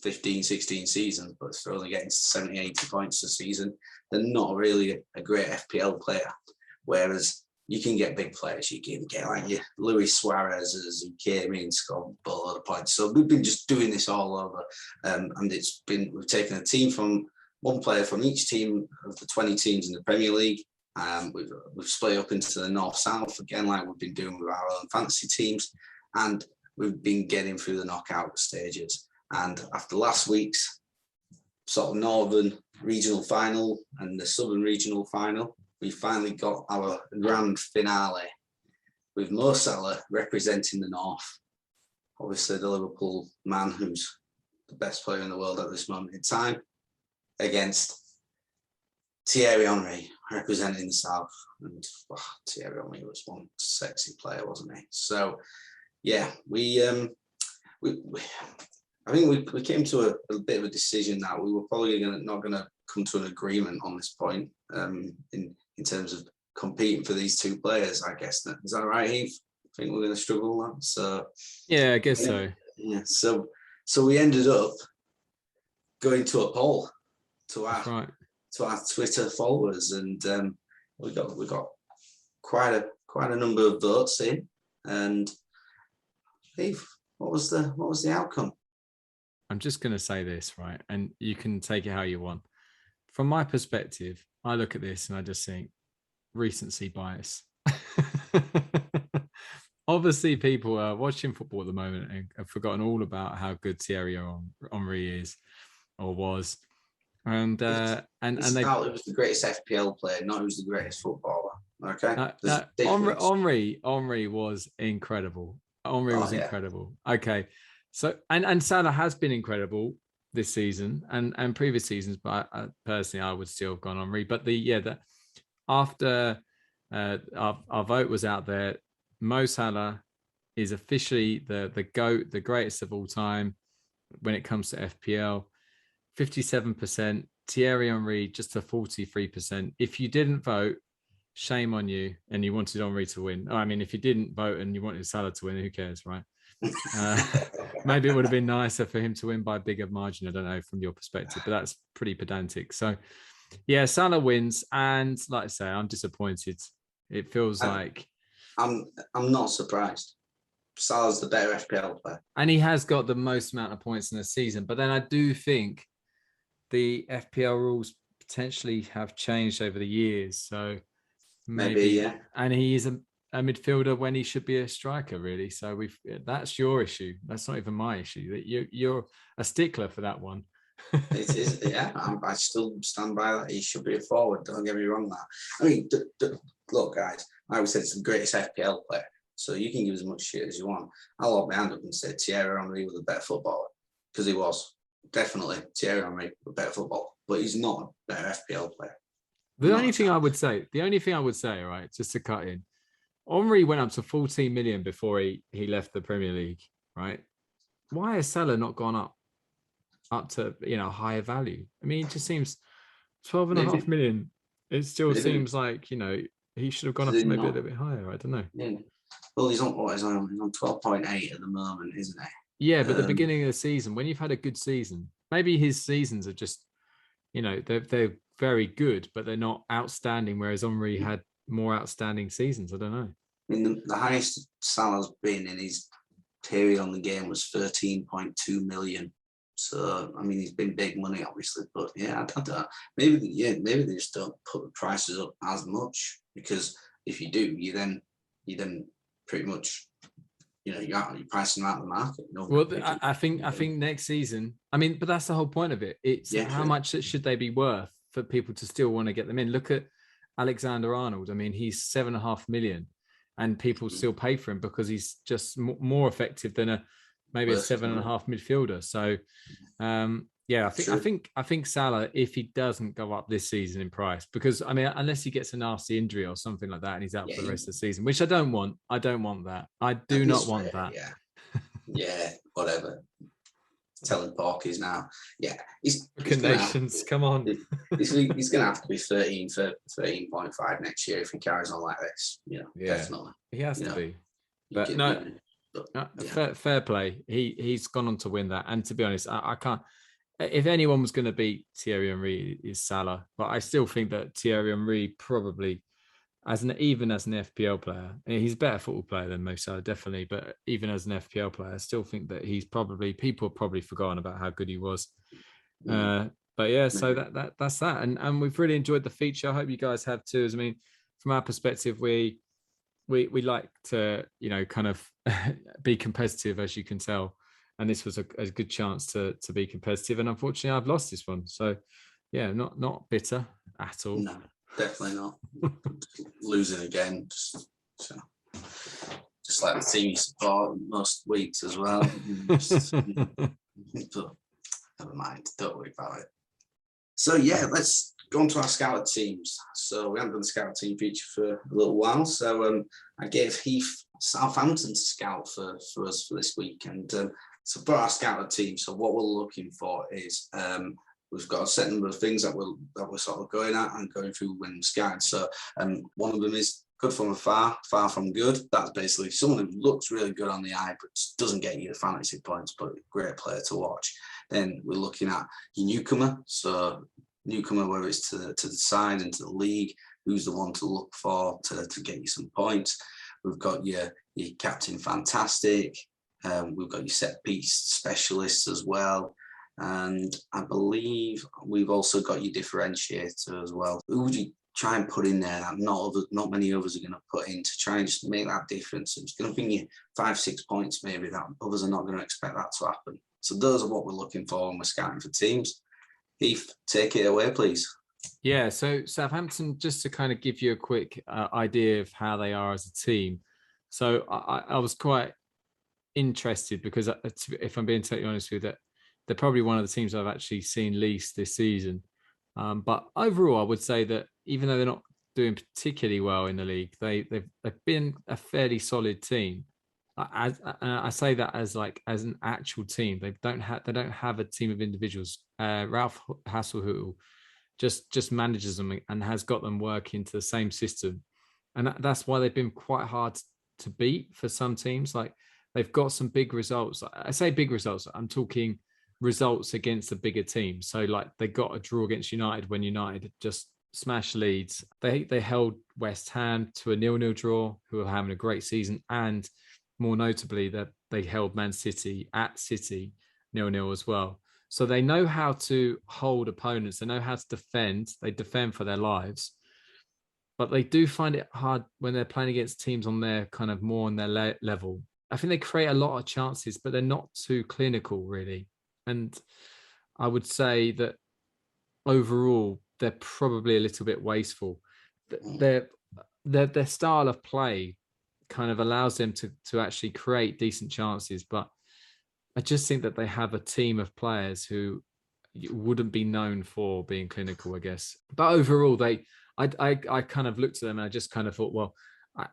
15, 16 seasons, but if they're only getting 70, 80 points a season, they're not really a great FPL player. Whereas you can get big players, you can get like your Luis Suarez who came in, scored a lot of points. So we've been just doing this all over, and we've taken a team from one player from each team of the 20 teams in the Premier League. We've split up into the North-South again, like we've been doing with our own fantasy teams, and we've been getting through the knockout stages. And after last week's sort of Northern regional final and the Southern regional final, we finally got our grand finale with Mo Salah representing the North. Obviously, the Liverpool man who's the best player in the world at this moment in time, against Thierry Henry representing the South. And Thierry Henry was one sexy player, wasn't he? So, yeah, I think we came to a bit of a decision that we were probably not going to come to an agreement on this point in terms of competing for these two players, I guess. Is that right, Heath? I think we're going to struggle with that. So yeah, I guess so. Yeah. So we ended up going to a poll to our Twitter followers, and we got quite a number of votes in. And Heath, what was the outcome? I'm just going to say this, right? And you can take it how you want. From my perspective, I look at this and I just think recency bias. Obviously, people are watching football at the moment and have forgotten all about how good Thierry Henry is or was. And it was the greatest FPL player, not who's the greatest footballer. Okay. Henry was incredible. Henry was incredible. Okay. So and Salah has been incredible this season and previous seasons, but personally I would still have gone Henry. But after our vote was out there, Mo Salah is officially the GOAT, the greatest of all time when it comes to FPL. 57%. Thierry Henry just a 43%. If you didn't vote, shame on you, and you wanted Henry to win. I mean, if you didn't vote and you wanted Salah to win, who cares, right? maybe it would have been nicer for him to win by a bigger margin. I don't know from your perspective, but that's pretty pedantic. So, yeah, Salah wins, and like I say, I'm disappointed. It feels like I'm not surprised. Salah's the better FPL player, and he has got the most amount of points in the season. But then I do think the FPL rules potentially have changed over the years, so maybe yeah. And he is a midfielder when he should be a striker, really. So that's your issue. That's not even my issue. That you're a stickler for that one. It is, yeah. I still stand by that. He should be a forward. Don't get me wrong. That I mean, look, guys. I would say it's the greatest FPL player. So you can give as much shit as you want. I'll hold my hand up and say Thierry Henry was a better footballer because he was definitely Thierry Henry a better footballer, but he's not a better FPL player. The only thing I would say, right, just to cut in, Henry went up to 14 million before he left the Premier League, right? Why has Salah not gone up to higher value? I mean, it just seemes 12.5 million. It still seems like he should have gone up maybe a little bit higher. I don't know. Yeah. Well, he's on 12.8 at the moment, isn't he? Yeah, but the beginning of the season, when you've had a good season, maybe his seasons are just, they're very good, but they're not outstanding. Whereas Henry had more outstanding seasons. I don't know. I mean, the highest Salah's been in his period on the game was 13.2 million. So I mean, he's been big money, obviously, but yeah, I don't, maybe they just don't put the prices up as much, because if you do, you then pretty much you're pricing them out of the market. Well, I think next season. I mean, but that's the whole point of it. It's how much should they be worth for people to still want to get them in? Look at Alexander Arnold. I mean, he's 7.5 million, and people still pay for him because he's just more effective than maybe a 7.5 midfielder. So, I think Salah, if he doesn't go up this season in price, because I mean, unless he gets a nasty injury or something like that and he's out for the rest of the season, which I don't want. I don't want that. I do not want that. Yeah, whatever. Telling Porkies now. Yeah, he's nations. Come on. He's going to have to be 13.5 next year if he carries on like this. Definitely. He has to be. But fair play. He's gone on to win that. And to be honest, I can't. If anyone was going to beat Thierry Henry, is Salah. But I still think that Thierry Henry probably, even as an FPL player, he's a better football player than Mo Salah, definitely. But even as an FPL player, I still think that people have probably forgotten about how good he was. But yeah, so that's that. And we've really enjoyed the feature. I hope you guys have too. I mean, from our perspective, we like to kind of be competitive, as you can tell, and this was a good chance to be competitive, and unfortunately I've lost this one, so yeah, not bitter at all. No, definitely not. Losing again, just like the team you support most weeks as well. But never mind, don't worry about it. So yeah, let's go on to our scouted teams. So we haven't done the scouted team feature for a little while. So I gave Heath Southampton to scout for us for this week. And so for our scouted team, so what we're looking for is we've got a set number of things that we're sort of going at and going through when scouting. So one of them is good from afar, far from good. That's basically someone who looks really good on the eye, but doesn't get you the fantasy points, but great player to watch. Then we're looking at your newcomer. So newcomer, whether it's to the side and to the league, who's the one to look for to get you some points. We've got your captain fantastic. We've got your set piece specialists as well. And I believe we've also got your differentiator as well. Who would you try and put in there that not many others are going to put in to try and just make that difference? It's going to bring you 5-6 points maybe that others are not going to expect that to happen. So those are what we're looking for when we're scouting for teams. Heath, take it away, please. Yeah, so Southampton, just to kind of give you a quick idea of how they are as a team. So I was quite interested because if I'm being totally honest with you, that they're probably one of the teams I've actually seen least this season. But overall, I would say that even though they're not doing particularly well in the league, they've been a fairly solid team. I say that as an actual team. They don't have a team of individuals. Ralph Hasenhüttl just manages them and has got them working to the same system, and that's why they've been quite hard to beat for some teams. Like they've got some big results. I say big results, I'm talking results against the bigger teams. So like they got a draw against United when United just smashed Leeds. They held West Ham to a 0-0 draw, who are having a great season, and more notably that they held Man City at City 0-0 as well. So they know how to hold opponents. They know how to defend. They defend for their lives. But they do find it hard when they're playing against teams on their kind of more on their level. I think they create a lot of chances, but they're not too clinical, really. And I would say that overall, they're probably a little bit wasteful. Their style of play kind of allows them to actually create decent chances, but I just think that they have a team of players who wouldn't be known for being clinical, I guess. But overall, I kind of looked at them and I just kind of thought, well,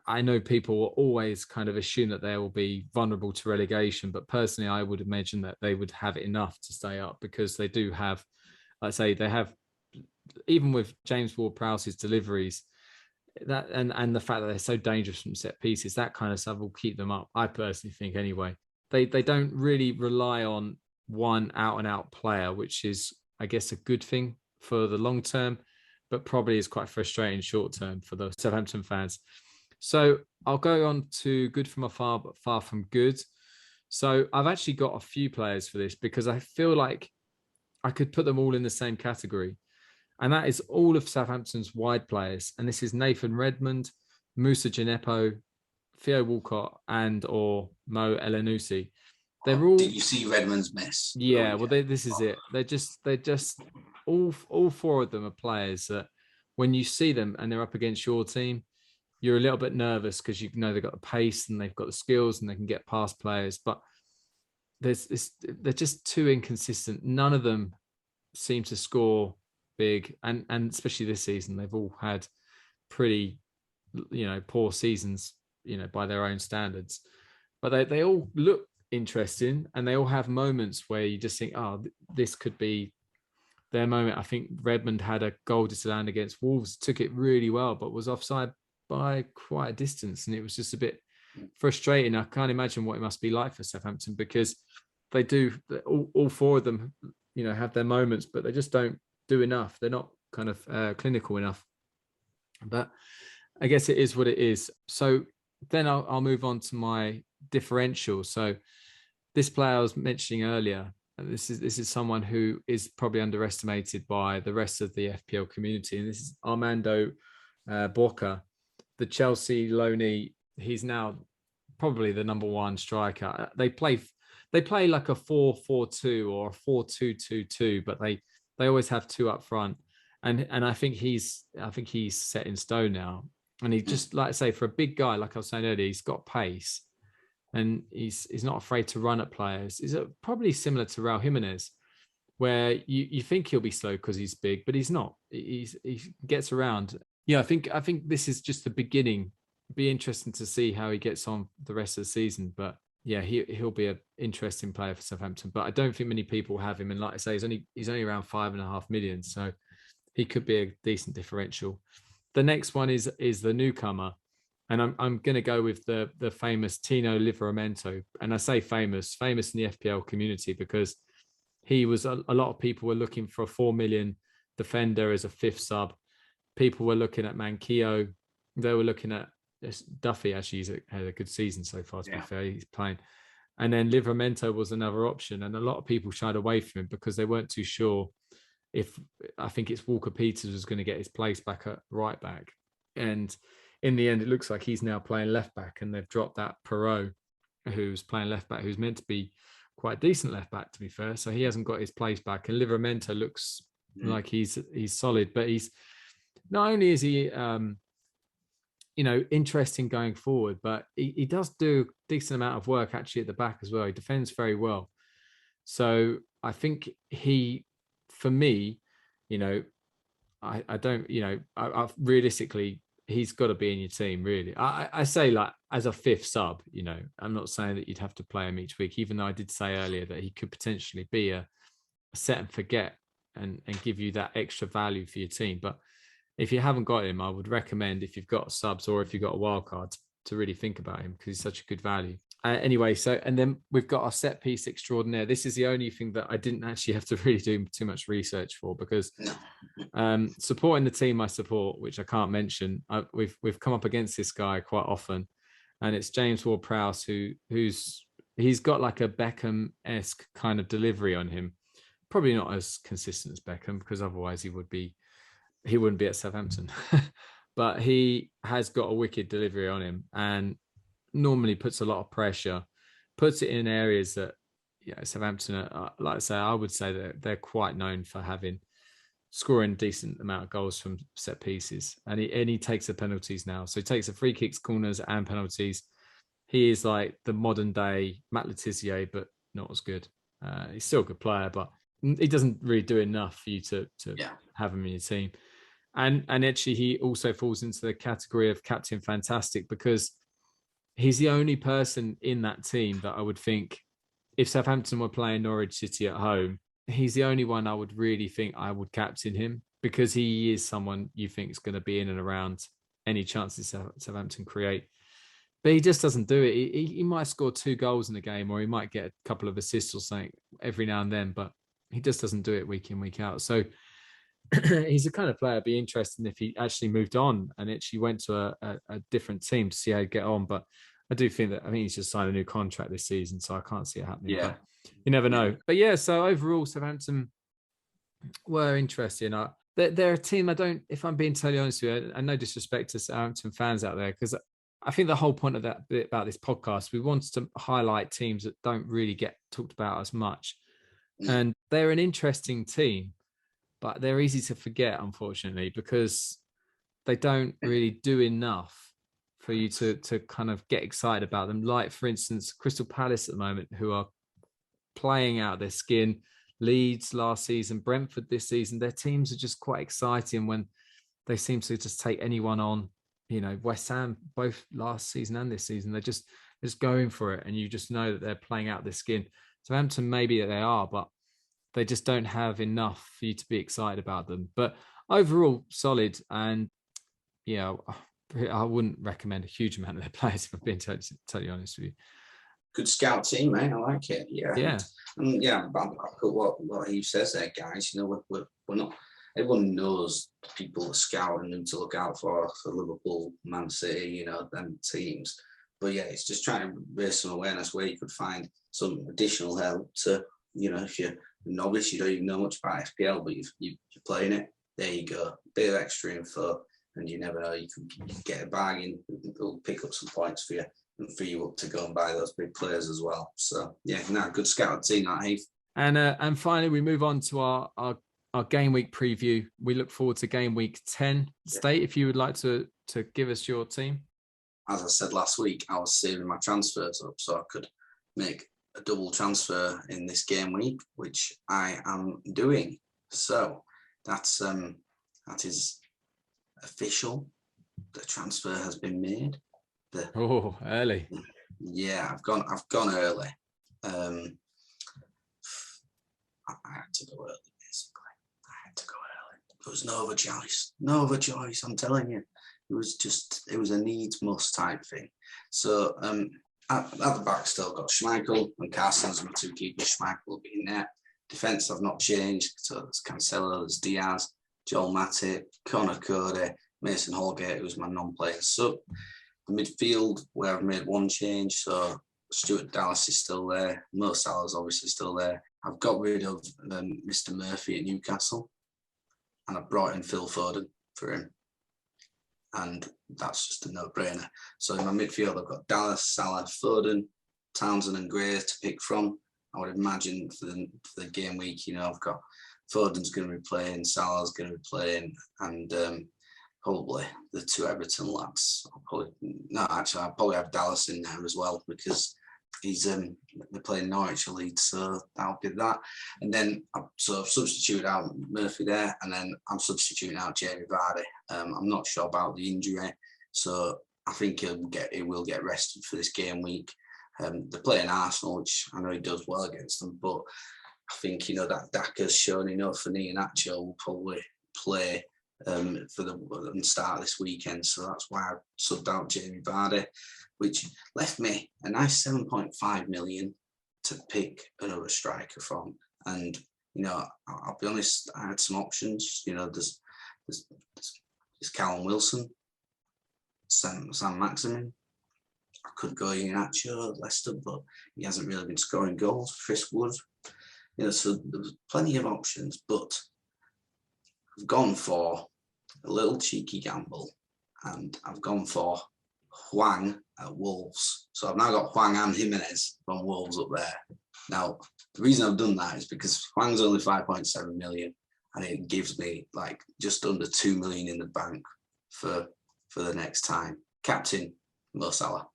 I know people will always kind of assume that they will be vulnerable to relegation, but personally, I would imagine that they would have enough to stay up because they do have, like I say, they have, even with James Ward-Prowse's deliveries, that and the fact that they're so dangerous from set pieces, that kind of stuff will keep them up. I personally think anyway. They don't really rely on one out and out player, which is, I guess, a good thing for the long term, but probably is quite frustrating short term for the Southampton fans. So I'll go on to good from afar, but far from good. So I've actually got a few players for this because I feel like I could put them all in the same category. And that is all of Southampton's wide players. And this is Nathan Redmond, Moussa Djenepo, Theo Walcott, and or Mo Elanusi. They're all. Did you see Redmond's miss? Yeah, well, this is it. They're just all four of them are players that when you see them and they're up against your team, you're a little bit nervous because you know they've got the pace and they've got the skills and they can get past players. But they're just too inconsistent. None of them seem to score big, and especially this season, they've all had pretty, poor seasons, by their own standards. But they all look interesting, and they all have moments where you just think, oh, this could be their moment. I think Redmond had a goal disallowed against Wolves, took it really well, but was offside by quite a distance, and it was just a bit frustrating. I can't imagine what it must be like for Southampton because they do all four of them, have their moments, but they just don't do enough. They're not kind of clinical enough. But I guess it is what it is. So then I'll move on to my differential. So this player I was mentioning earlier, this is someone who is probably underestimated by the rest of the FPL community, and this is Armando Boca, the Chelsea loanee. He's now probably the number one striker. They play like a 4-4-2 or a 4-2-2-2, but they always have two up front. And I think he's set in stone now. And he just, like I say, for a big guy, like I was saying earlier, he's got pace and he's not afraid to run at players. He's probably similar to Raul Jimenez, where you think he'll be slow because he's big, but he's not. He gets around. Yeah, I think this is just the beginning. Be interesting to see how he gets on the rest of the season. But yeah, he'll be an interesting player for Southampton. But I don't think many people have him. And like I say, he's only around 5.5 million, so he could be a decent differential. The next one is the newcomer, and I'm going to go with the famous Tino Livramento. And I say famous in the FPL community because he was a lot of people were looking for a 4 million defender as a fifth sub. People were looking at Manquillo. They were looking at Duffy. Actually, he's had a good season so far, to be fair. He's playing. And then Livramento was another option. And a lot of people shied away from him because they weren't too sure if, I think it's Walker Peters was going to get his place back at right back. And in the end, it looks like he's now playing left back, and they've dropped that Perot, who's playing left back, who's meant to be quite a decent left back, to be fair. So he hasn't got his place back. And Livramento looks like he's solid, but he's not only is he interesting going forward, but he does do a decent amount of work actually at the back as well. He defends very well. So I think for me, I don't, I realistically, he's got to be in your team, really. I say, like, as a fifth sub, I'm not saying that you'd have to play him each week, even though I did say earlier that he could potentially be a set and forget and give you that extra value for your team. But if you haven't got him, I would recommend, if you've got subs or if you've got a wild card, to really think about him because he's such a good value. Anyway, so and then we've got our set piece extraordinaire. This is the only thing that I didn't actually have to really do too much research for, because supporting the team I support, which I can't mention, we've come up against this guy quite often, and it's James Ward-Prowse, he's got like a Beckham-esque kind of delivery on him. Probably not as consistent as Beckham, because otherwise he wouldn't be at Southampton. But he has got a wicked delivery on him, and normally puts a lot of pressure, puts it in areas that Southampton are, like I say, I would say that they're quite known for scoring decent amount of goals from set pieces, and he takes the penalties now. So he takes the free kicks, corners, and penalties. He is like the modern day Matt Letizia, but not as good. He's still a good player, but he doesn't really do enough for you to have him in your team. And actually, he also falls into the category of Captain Fantastic, because he's the only person in that team that I would think, if Southampton were playing Norwich City at home, he's the only one I would really think I would captain him, because he is someone you think is going to be in and around any chances Southampton create. But he just doesn't do it. He might score 2 goals in a game, or he might get a couple of assists or something every now and then, but he just doesn't do it week in, week out. So he's the kind of player it'd be interesting if he actually moved on and actually went to a different team to see how he'd get on. But I do think he's just signed a new contract this season, so I can't see it happening. Yeah. But you never know. But yeah, so overall, Southampton were interesting. They're a team if I'm being totally honest with you, and no disrespect to Southampton fans out there, because I think the whole point of that bit about this podcast, we wanted to highlight teams that don't really get talked about as much. And they're an interesting team, but they're easy to forget, unfortunately, because they don't really do enough for you to kind of get excited about them. Like, for instance, Crystal Palace at the moment, who are playing out their skin. Leeds last season, Brentford this season, their teams are just quite exciting when they seem to just take anyone on. West Ham, both last season and this season, they're just going for it, and you just know that they're playing out their skin. Southampton, maybe they are, but they just don't have enough for you to be excited about them. But overall, solid. And I wouldn't recommend a huge amount of their players, if I'm being totally honest with you. Good scout team, mate. I like it. Yeah. And what Heath says there, guys. We're not. Everyone knows people are scouting them to look out for Liverpool, Man City, them teams. But yeah, it's just trying to raise some awareness where you could find some additional help to, if you're a novice, you don't even know much about FPL, but you're playing it. There you go. Bit of extra info, and you never know, you can get a bargain. It'll pick up some points for you and free you up to go and buy those big players as well. So yeah, good scout team, that Heath. And finally, we move on to our game week preview. We look forward to game week 10. State, if you would like to give us your team. As I said last week, I was saving my transfers up so I could make a double transfer in this game week, which I am doing. So that is official. The transfer has been made. Early. Yeah, I've gone early. I had to go early, basically. I had to go early. There was no other choice. I'm telling you, it was a needs must type thing. So at the back, still got Schmeichel and Carson as my 2 keepers. Schmeichel will be in there. Defence I've not changed. So there's Cancelo, there's Diaz, Joel Matip, Connor Cody, Mason Holgate, who's my non-playing sub. Midfield, where I've made 1 change, so Stuart Dallas is still there. Mo Salah's obviously still there. I've got rid of Mr. Murphy at Newcastle, and I brought in Phil Foden for him, and that's just a no-brainer. So in my midfield, I've got Dallas, Salah, Foden, Townsend, and Gray to pick from. I would imagine for the game week, I've got Foden's going to be playing, Salah's going to be playing, and probably the 2 Everton lads. I'll probably have Dallas in there as well, because they're playing Norwich or Leeds, so that'll be that. And then I've substituted out Murphy there, and then I'm substituting out Jamie Vardy. I'm not sure about the injury, so I think he will get rested for this game week. They're playing Arsenal, which I know he does well against them, but I think that Daka's shown enough, and Iheanacho will probably play for the start this weekend. So that's why I subbed out Jamie Vardy, which left me a nice 7.5 million to pick another striker from. And, I'll be honest, I had some options. There's Callum Wilson, Sam Maximin. I could go Iheanacho, Leicester, but he hasn't really been scoring goals. Chris Wood. So there's plenty of options, but I've gone for a little cheeky gamble, and I've gone for Hwang at Wolves. So I've now got Hwang and Jimenez from Wolves up there. Now, the reason I've done that is because Hwang's only 5.7 million, and it gives me like just under 2 million in the bank for the next time. Captain Mo Salah.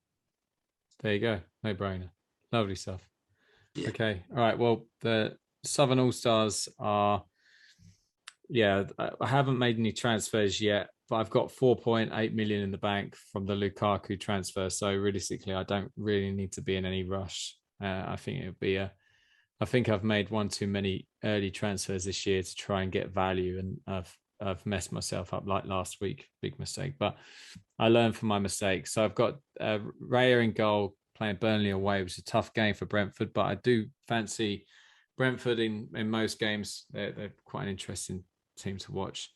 There you go. No brainer. Lovely stuff. Yeah. Okay. All right. Well, the Southern All-Stars are, I haven't made any transfers yet, but I've got 4.8 million in the bank from the Lukaku transfer. So realistically, I don't really need to be in any rush. I think it would be I think I've made one too many early transfers this year to try and get value, and I've messed myself up like last week. Big mistake, but I learned from my mistakes. So I've got Raya in goal, playing Burnley away, which is a tough game for Brentford, but I do fancy Brentford in most games. They're quite an interesting team to watch.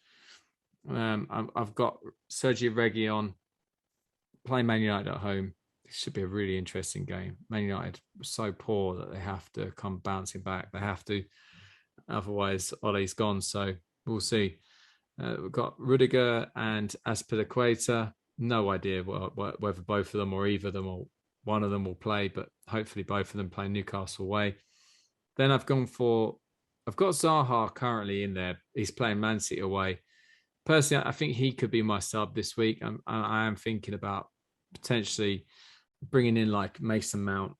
I've got Sergio Reguilon playing Man United at home. It should be a really interesting game. Man United are so poor that they have to come bouncing back. They have to, otherwise Ole's gone. So we'll see. We've got Rudiger and Azpilicueta. No idea whether both of them or either of them or one of them will play, but hopefully both of them play Newcastle away. Then I've got Zaha currently in there. He's playing Man City away. Personally, I think he could be my sub this week. I am thinking about potentially bringing in like Mason Mount,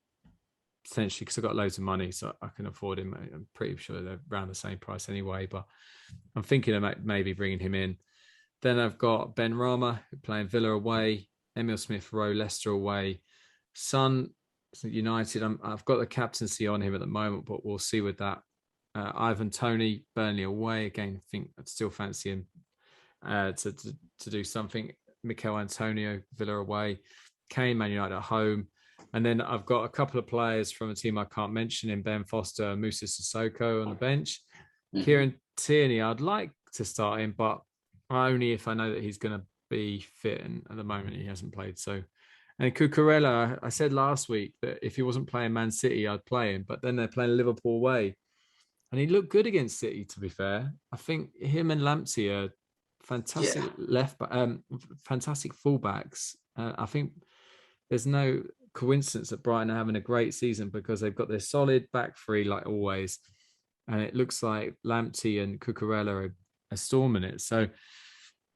potentially, because I've got loads of money, so I can afford him. I'm pretty sure they're around the same price anyway, but I'm thinking of maybe bringing him in. Then I've got Ben Rama playing Villa away, Emil Smith-Rowe, Leicester away, Son United. I've got the captaincy on him at the moment, but we'll see with that. Ivan Toney, Burnley away. Again, I think I'd still fancy him to do something. Mikel Antonio, Villa away. Kane, Man United at home. And then I've got a couple of players from a team I can't mention in Ben Foster, Moussa Sissoko on the bench. Mm-hmm. Kieran Tierney, I'd like to start him, but only if I know that he's going to be fit. And at the moment, he hasn't played. So, and Cucurella, I said last week that if he wasn't playing Man City, I'd play him. But then they're playing Liverpool away. And he looked good against City, to be fair. I think him and Lamptey are fantastic fantastic fullbacks. I think there's no coincidence that Brighton are having a great season because they've got their solid back three like always, and it looks like Lamptey and Cucurella are storming it. So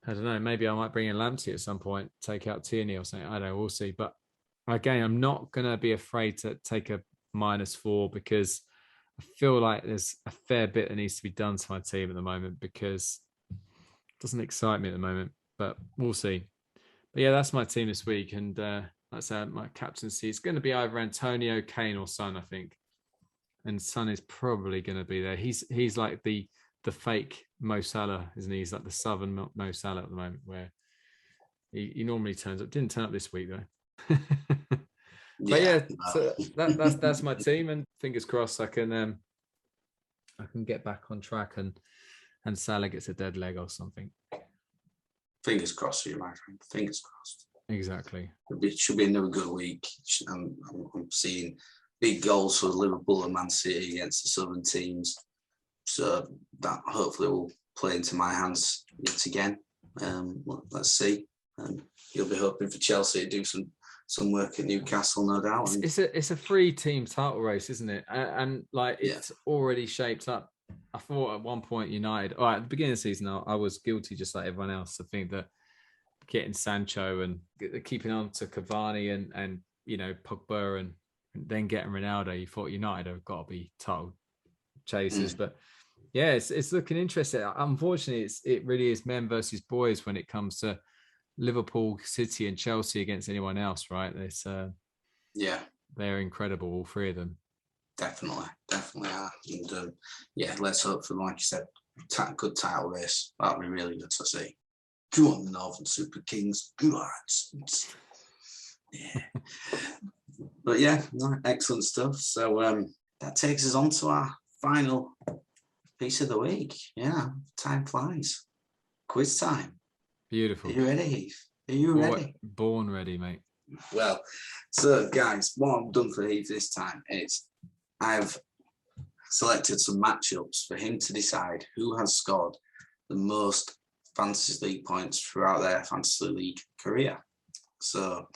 I don't know, maybe I might bring in Lamptey at some point, take out Tierney or something. I don't know, we'll see. But again, I'm not going to be afraid to take a -4 because I feel like there's a fair bit that needs to be done to my team at the moment because it doesn't excite me at the moment, but we'll see. But yeah, that's my team this week. And that's my captaincy. It's going to be either Antonio, Kane or Son, I think. And Son is probably going to be there. He's like the fake Mo Salah, isn't he? He's like the Southern Mo Salah at the moment, where he normally turns up. Didn't turn up this week though. But yeah, so that's my team, and fingers crossed I can get back on track and Salah gets a dead leg or something. Fingers crossed for you, my friend. Fingers crossed. Exactly. It should be another good week. I'm seeing big goals for Liverpool and Man City against the Southern teams. So that hopefully will play into my hands yet again. Let's see. You'll be hoping for Chelsea to do some work at Newcastle, no doubt. It's a 3-team title race, isn't it? And like it's already shaped up. I thought at one point United, at the beginning of the season, I was guilty just like everyone else to think that getting Sancho and keeping on to Cavani and Pogba and then getting Ronaldo, you thought United have got to be title chasers. But yeah, it's looking interesting. Unfortunately, it really is men versus boys when it comes to Liverpool, City and Chelsea against anyone else, right? It's they're incredible, all three of them. Definitely are. And let's hope for, like you said, good title race. That'd be really good to see. Come on, the Northern Super Kings. Come on. Yeah. But yeah, no, excellent stuff. So that takes us on to our final piece of the week. Yeah, time flies. Quiz time. Beautiful. Are you ready, Heath? Are you ready? Born ready, mate. Well, so guys, what I've done for Heath this time is I've selected some matchups for him to decide who has scored the most Fantasy League points throughout their Fantasy League career. So,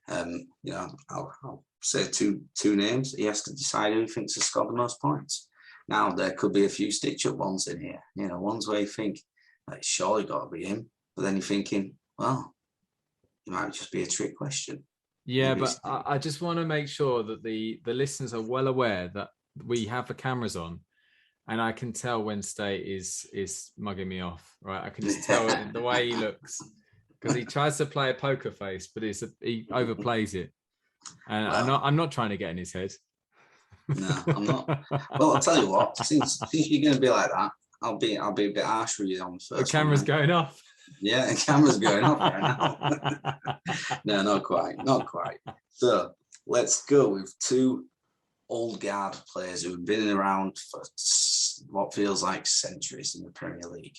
I'll say two names. He has to decide who he thinks has scored the most points. Now, there could be a few stitch-up ones in here. Ones where you think, it's surely got to be him. But then you're thinking, well, it might just be a trick question. Yeah, maybe, but I just want to make sure that the listeners are well aware that we have the cameras on, and I can tell when State is mugging me off, right? I can just tell it in the way he looks, because he tries to play a poker face, but he overplays it, and well, I'm not trying to get in his head. No, I'm not. Well, I'll tell you what. Since you're going to be like that, I'll be a bit harsh with you on the first. The camera's going off. Yeah, the camera's going off right now. No, not quite. So let's go with two old guard players who have been around for what feels like centuries in the Premier League.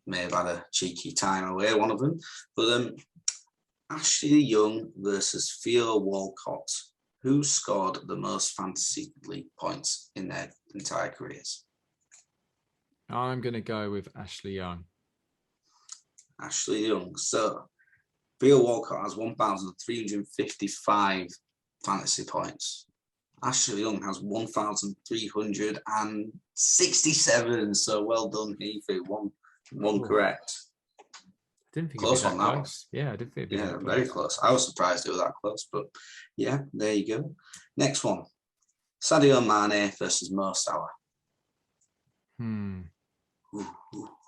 May have had a cheeky time away, one of them. But Ashley Young versus Theo Walcott. Who scored the most Fantasy League points in their entire careers? I'm going to go with Ashley Young. Ashley Young. So, Theo Walcott has 1,355 fantasy points. Ashley Young has 1,367. So, well done, Heath. One correct. Didn't think close on that one. Yeah, I didn't think it'd be that close. Very close. I was surprised it was that close, but yeah, there you go. Next one. Sadio Mane versus Mo Salah.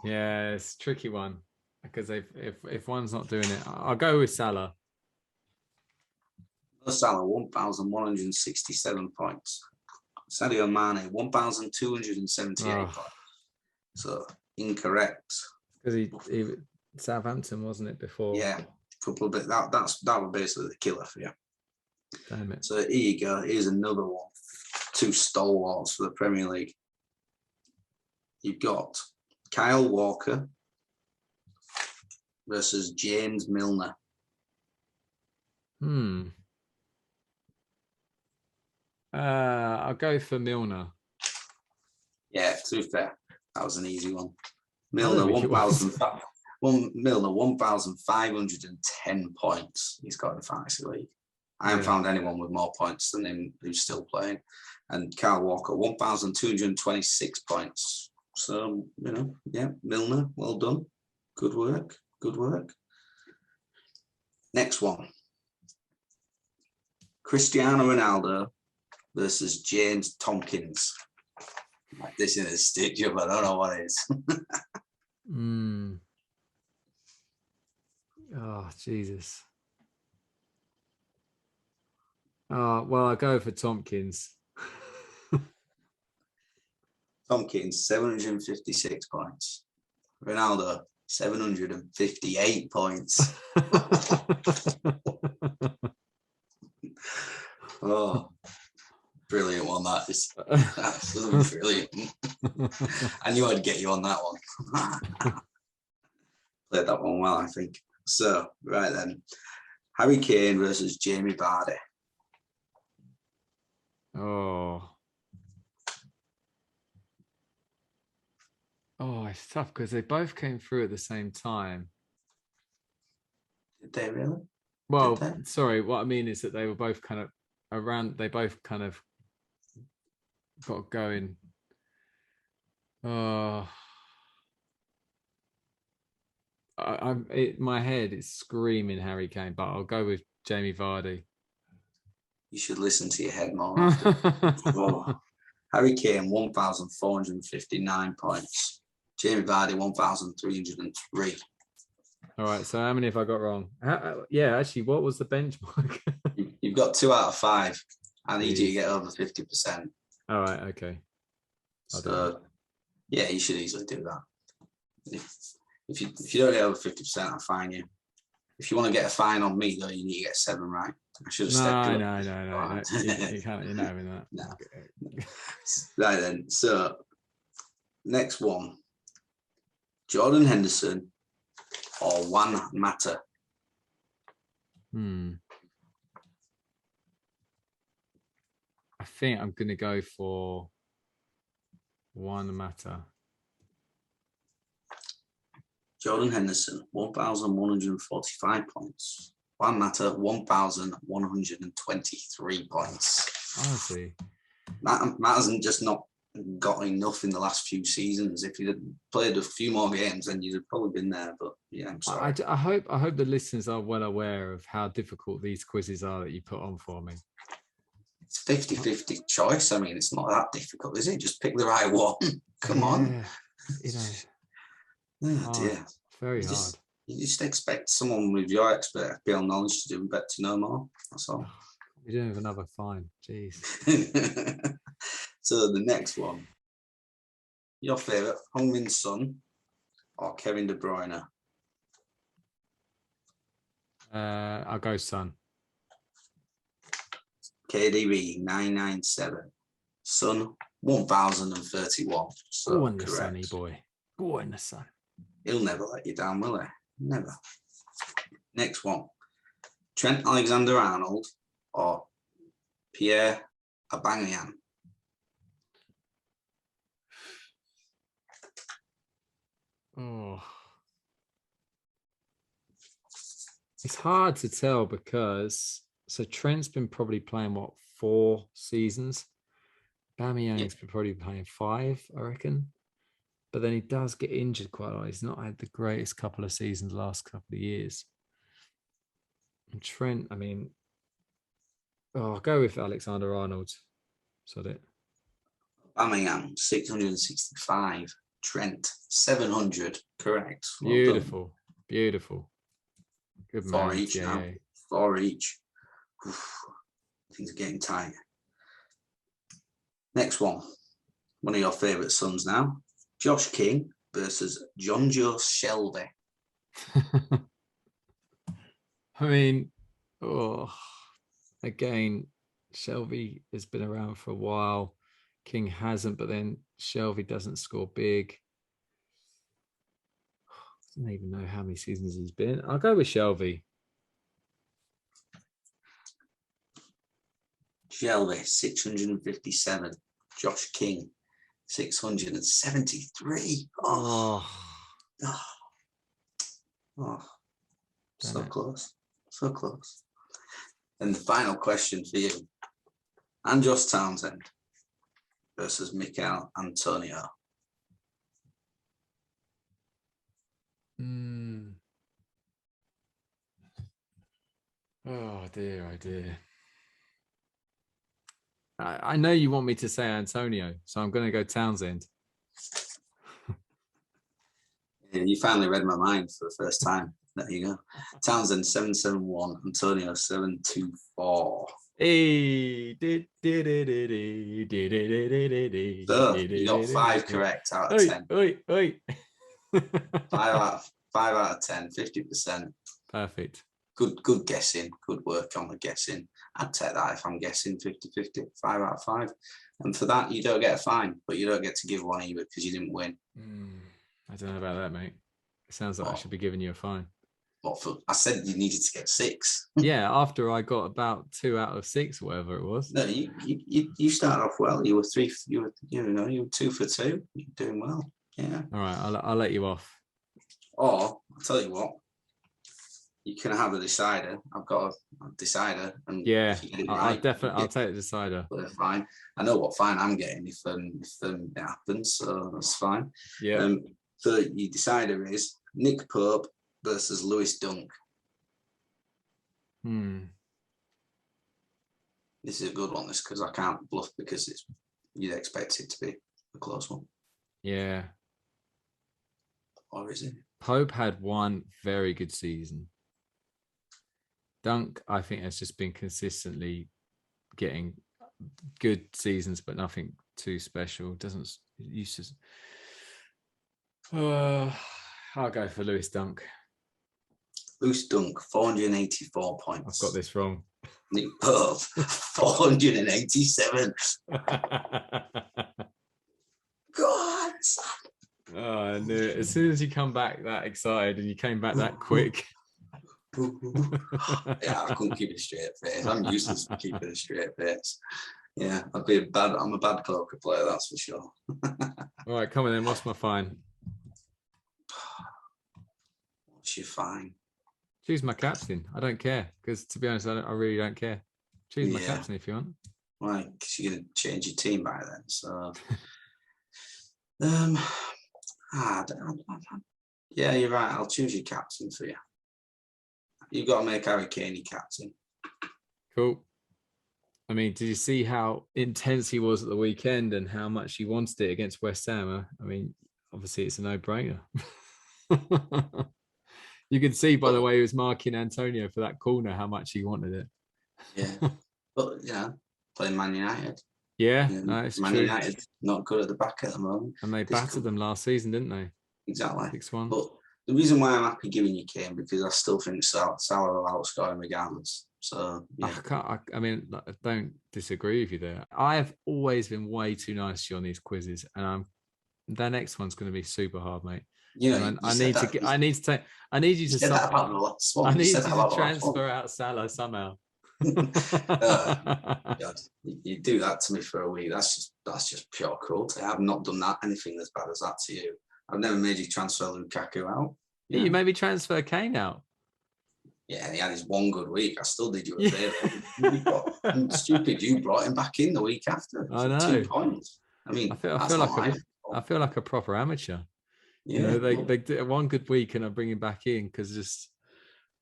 Yeah, it's a tricky one because if one's not doing it, I'll go with Salah. Mo Salah, 1,167 points. Sadio Mane, 1,278 points. So incorrect. Because he Southampton, wasn't it, before? Yeah, a couple of bit. That was basically the killer for you. Damn it. So here you go. Here's another one. Two stalwarts for the Premier League. You've got Kyle Walker versus James Milner. I'll go for Milner. Yeah, to be fair, that was an easy one. Milner, 1,510 points he's got in the Fantasy League. I haven't found anyone with more points than him who's still playing. And Kyle Walker, 1,226 points. So, Milner, well done. Good work. Next one. Cristiano Ronaldo versus James Tompkins. This is a stitch up. I don't know what it is. Oh, Jesus. Well, I'll go for Tompkins. Tompkins, 756 points. Ronaldo, 758 points. Oh, brilliant one, that is. Absolutely brilliant. I knew I'd get you on that one. Played that one well, I think. So, right then. Harry Kane versus Jamie Vardy. Oh, it's tough because they both came through at the same time. Did they really? Well, sorry, what I mean is that they were both kind of around, they both kind of got going. My head is screaming Harry Kane, but I'll go with Jamie Vardy. You should listen to your head more. Harry Kane, 1,459 points. Jamie Vardy, 1,303. All right, so how many have I got wrong? Actually, what was the benchmark? You've got 2 out of 5. I need you to get over 50%. All right, okay. So Yeah, you should easily do that. If you don't get over 50%, I'll fine you. If you want to get a fine on me, though, you need to get 7 right. I should have stepped you up. No. You can't. You're not having that. No. Right then. So next one, Jordan Henderson or Juan Mata. I think I'm going to go for Juan Mata. Jordan Henderson, 1,145 points. Juan Mata, 1,123 points. Honestly, Matt hasn't just not got enough in the last few seasons. If you'd have played a few more games, then you'd have probably been there. But yeah, I'm sorry. I hope the listeners are well aware of how difficult these quizzes are that you put on for me. It's 50-50 choice. I mean, it's not that difficult, is it? Just pick the right one. Come on. You know. Oh, dear. Very hard. You just expect someone with your expert FPL knowledge to do better, to know more. That's all. We don't have another fine. Jeez. So the next one. Your favourite, Heung-min Son or Kevin De Bruyne? I'll go Son. KDB 997. Son 1,031. So go on the correct. Sonny boy. Go on the Son. He'll never let you down, will he? Never. Next one. Trent Alexander-Arnold or Pierre Aubameyang? Oh. It's hard to tell because Trent's been probably playing 4 seasons. Aubameyang's been probably playing 5, I reckon. But then he does get injured quite a lot. He's not had the greatest couple of seasons the last couple of years. And Trent, I mean, I'll go with Alexander-Arnold. So that Aubameyang 665. Trent 700. Correct. Well beautiful. Good man. 4 each now. 4 each. Oof. Things are getting tight. Next one. One of your favourite sons now. Josh King versus John Joe Shelby. I mean, again, Shelby has been around for a while. King hasn't, but then Shelby doesn't score big. I don't even know how many seasons he's been. I'll go with Shelby. Shelby 657. Josh King 673. So close. So close. And the final question for you. Andros Townsend versus Mikel Antonio. Oh dear. I know you want me to say Antonio, so I'm going to go Townsend. Yeah, you finally read my mind for the first time. There you go. Townsend 771, Antonio 724. Hey, So you got 5 correct out of 10. 5 out of 10, 50%. Perfect. Good guessing. Good work on the guessing. I'd take that if I'm guessing 50-50, 5 out of 5. And for that, you don't get a fine, but you don't get to give one either because you didn't win. I don't know about that, mate. It sounds like I should be giving you a fine. I said you needed to get 6. Yeah, after I got about 2 out of 6, whatever it was. No, you started off well. You were 2 for 2. You're doing well. Yeah. All right, I'll let you off. Or I'll tell you what. You can have a decider. I've got a decider, and yeah, I'll take the decider. Fine. I know what fine I'm getting if it happens, so that's fine. Yeah. So your decider is Nick Pope versus Lewis Dunk. This is a good one, this, because I can't bluff because you'd expect it to be a close one. Yeah. Or is it? Pope had one very good season. Dunk, I think, has just been consistently getting good seasons, but nothing too special. Doesn't used to. I'll go for Lewis Dunk. Lewis Dunk, 484 points. I've got this wrong. Nick Pope, 487. God. Oh, I knew it. As soon as you come back that excited and you came back that quick. Yeah, I couldn't keep a straight face. I'm useless to keeping a straight face. Yeah, I'm a bad poker player, that's for sure. All right, come on then. What's my fine? What's your fine? Choose my captain. I don't care, because to be honest, I really don't care. Choose my captain if you want. Right, because you're going to change your team by then. So, yeah, you're right. I'll choose your captain for you. You've got to make Harry Kane your captain. Cool. I mean, did you see how intense he was at the weekend and how much he wanted it against West Ham? I mean, obviously it's a no-brainer. You can see by the way he was marking Antonio for that corner how much he wanted it. Yeah, but playing Man United. Yeah, no, it's Man true. United not good at the back at the moment. And they battered them last season, didn't they? Exactly. 6-1. But the reason why I'm happy giving you Kane, because I still think Salah will outscore him regardless. So yeah. I don't disagree with you there. I have always been way too nice to you on these quizzes, and the next one's going to be super hard, mate. I need you to transfer out Salah somehow. God, you do that to me for a week. That's just pure cruelty. I've not done anything as bad as that to you. I've never made you transfer Lukaku out. You made me transfer Kane out. Yeah, he had his one good week. I still did you a favour. Stupid, you brought him back in the week after. I know. 2 points. I mean, I feel like a proper amateur. Yeah, they did one good week and I bring him back in because just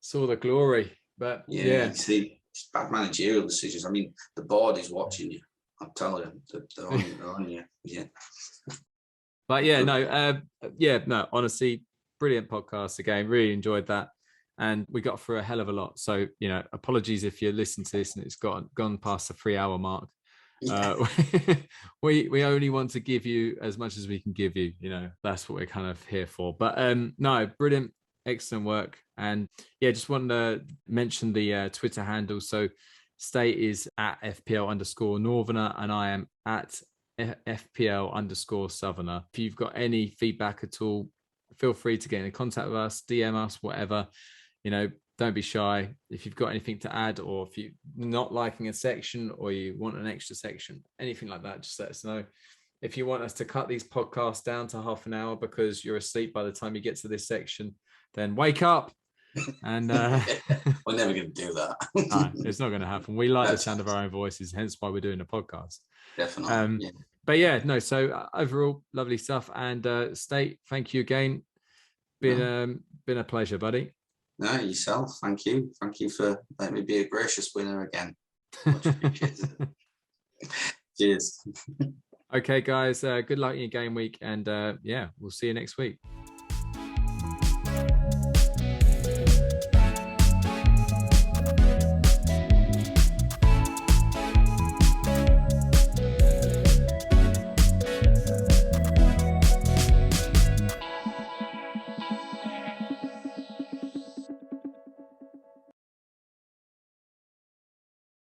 saw the glory. But you see, it's bad managerial decisions. I mean, the board is watching you. I'm telling you, they're on you. Yeah. But honestly, brilliant podcast again. Really enjoyed that. And we got through a hell of a lot. So, apologies if you listen to this and it's gone past the 3-hour mark. Yeah. We only want to give you as much as we can give you. That's what we're kind of here for. But no, brilliant, excellent work. And just wanted to mention the Twitter handle. So State is at FPL_Northerner and I am at FPL_Southerner. If you've got any feedback at all, feel free to get in contact with us, DM us, whatever. Don't be shy. If you've got anything to add, or if you're not liking a section or you want an extra section, anything like that, just let us know. If you want us to cut these podcasts down to half an hour because you're asleep by the time you get to this section, then wake up. And we're never going to do that. No, it's not going to happen. We like the sound of our own voices, hence why we're doing a podcast. Definitely. But so overall, lovely stuff. And State, thank you again. Been a pleasure, buddy. No, yourself. Thank you. Thank you for letting me be a gracious winner again. Much appreciated. Cheers. Okay, guys. Good luck in your game week, and we'll see you next week.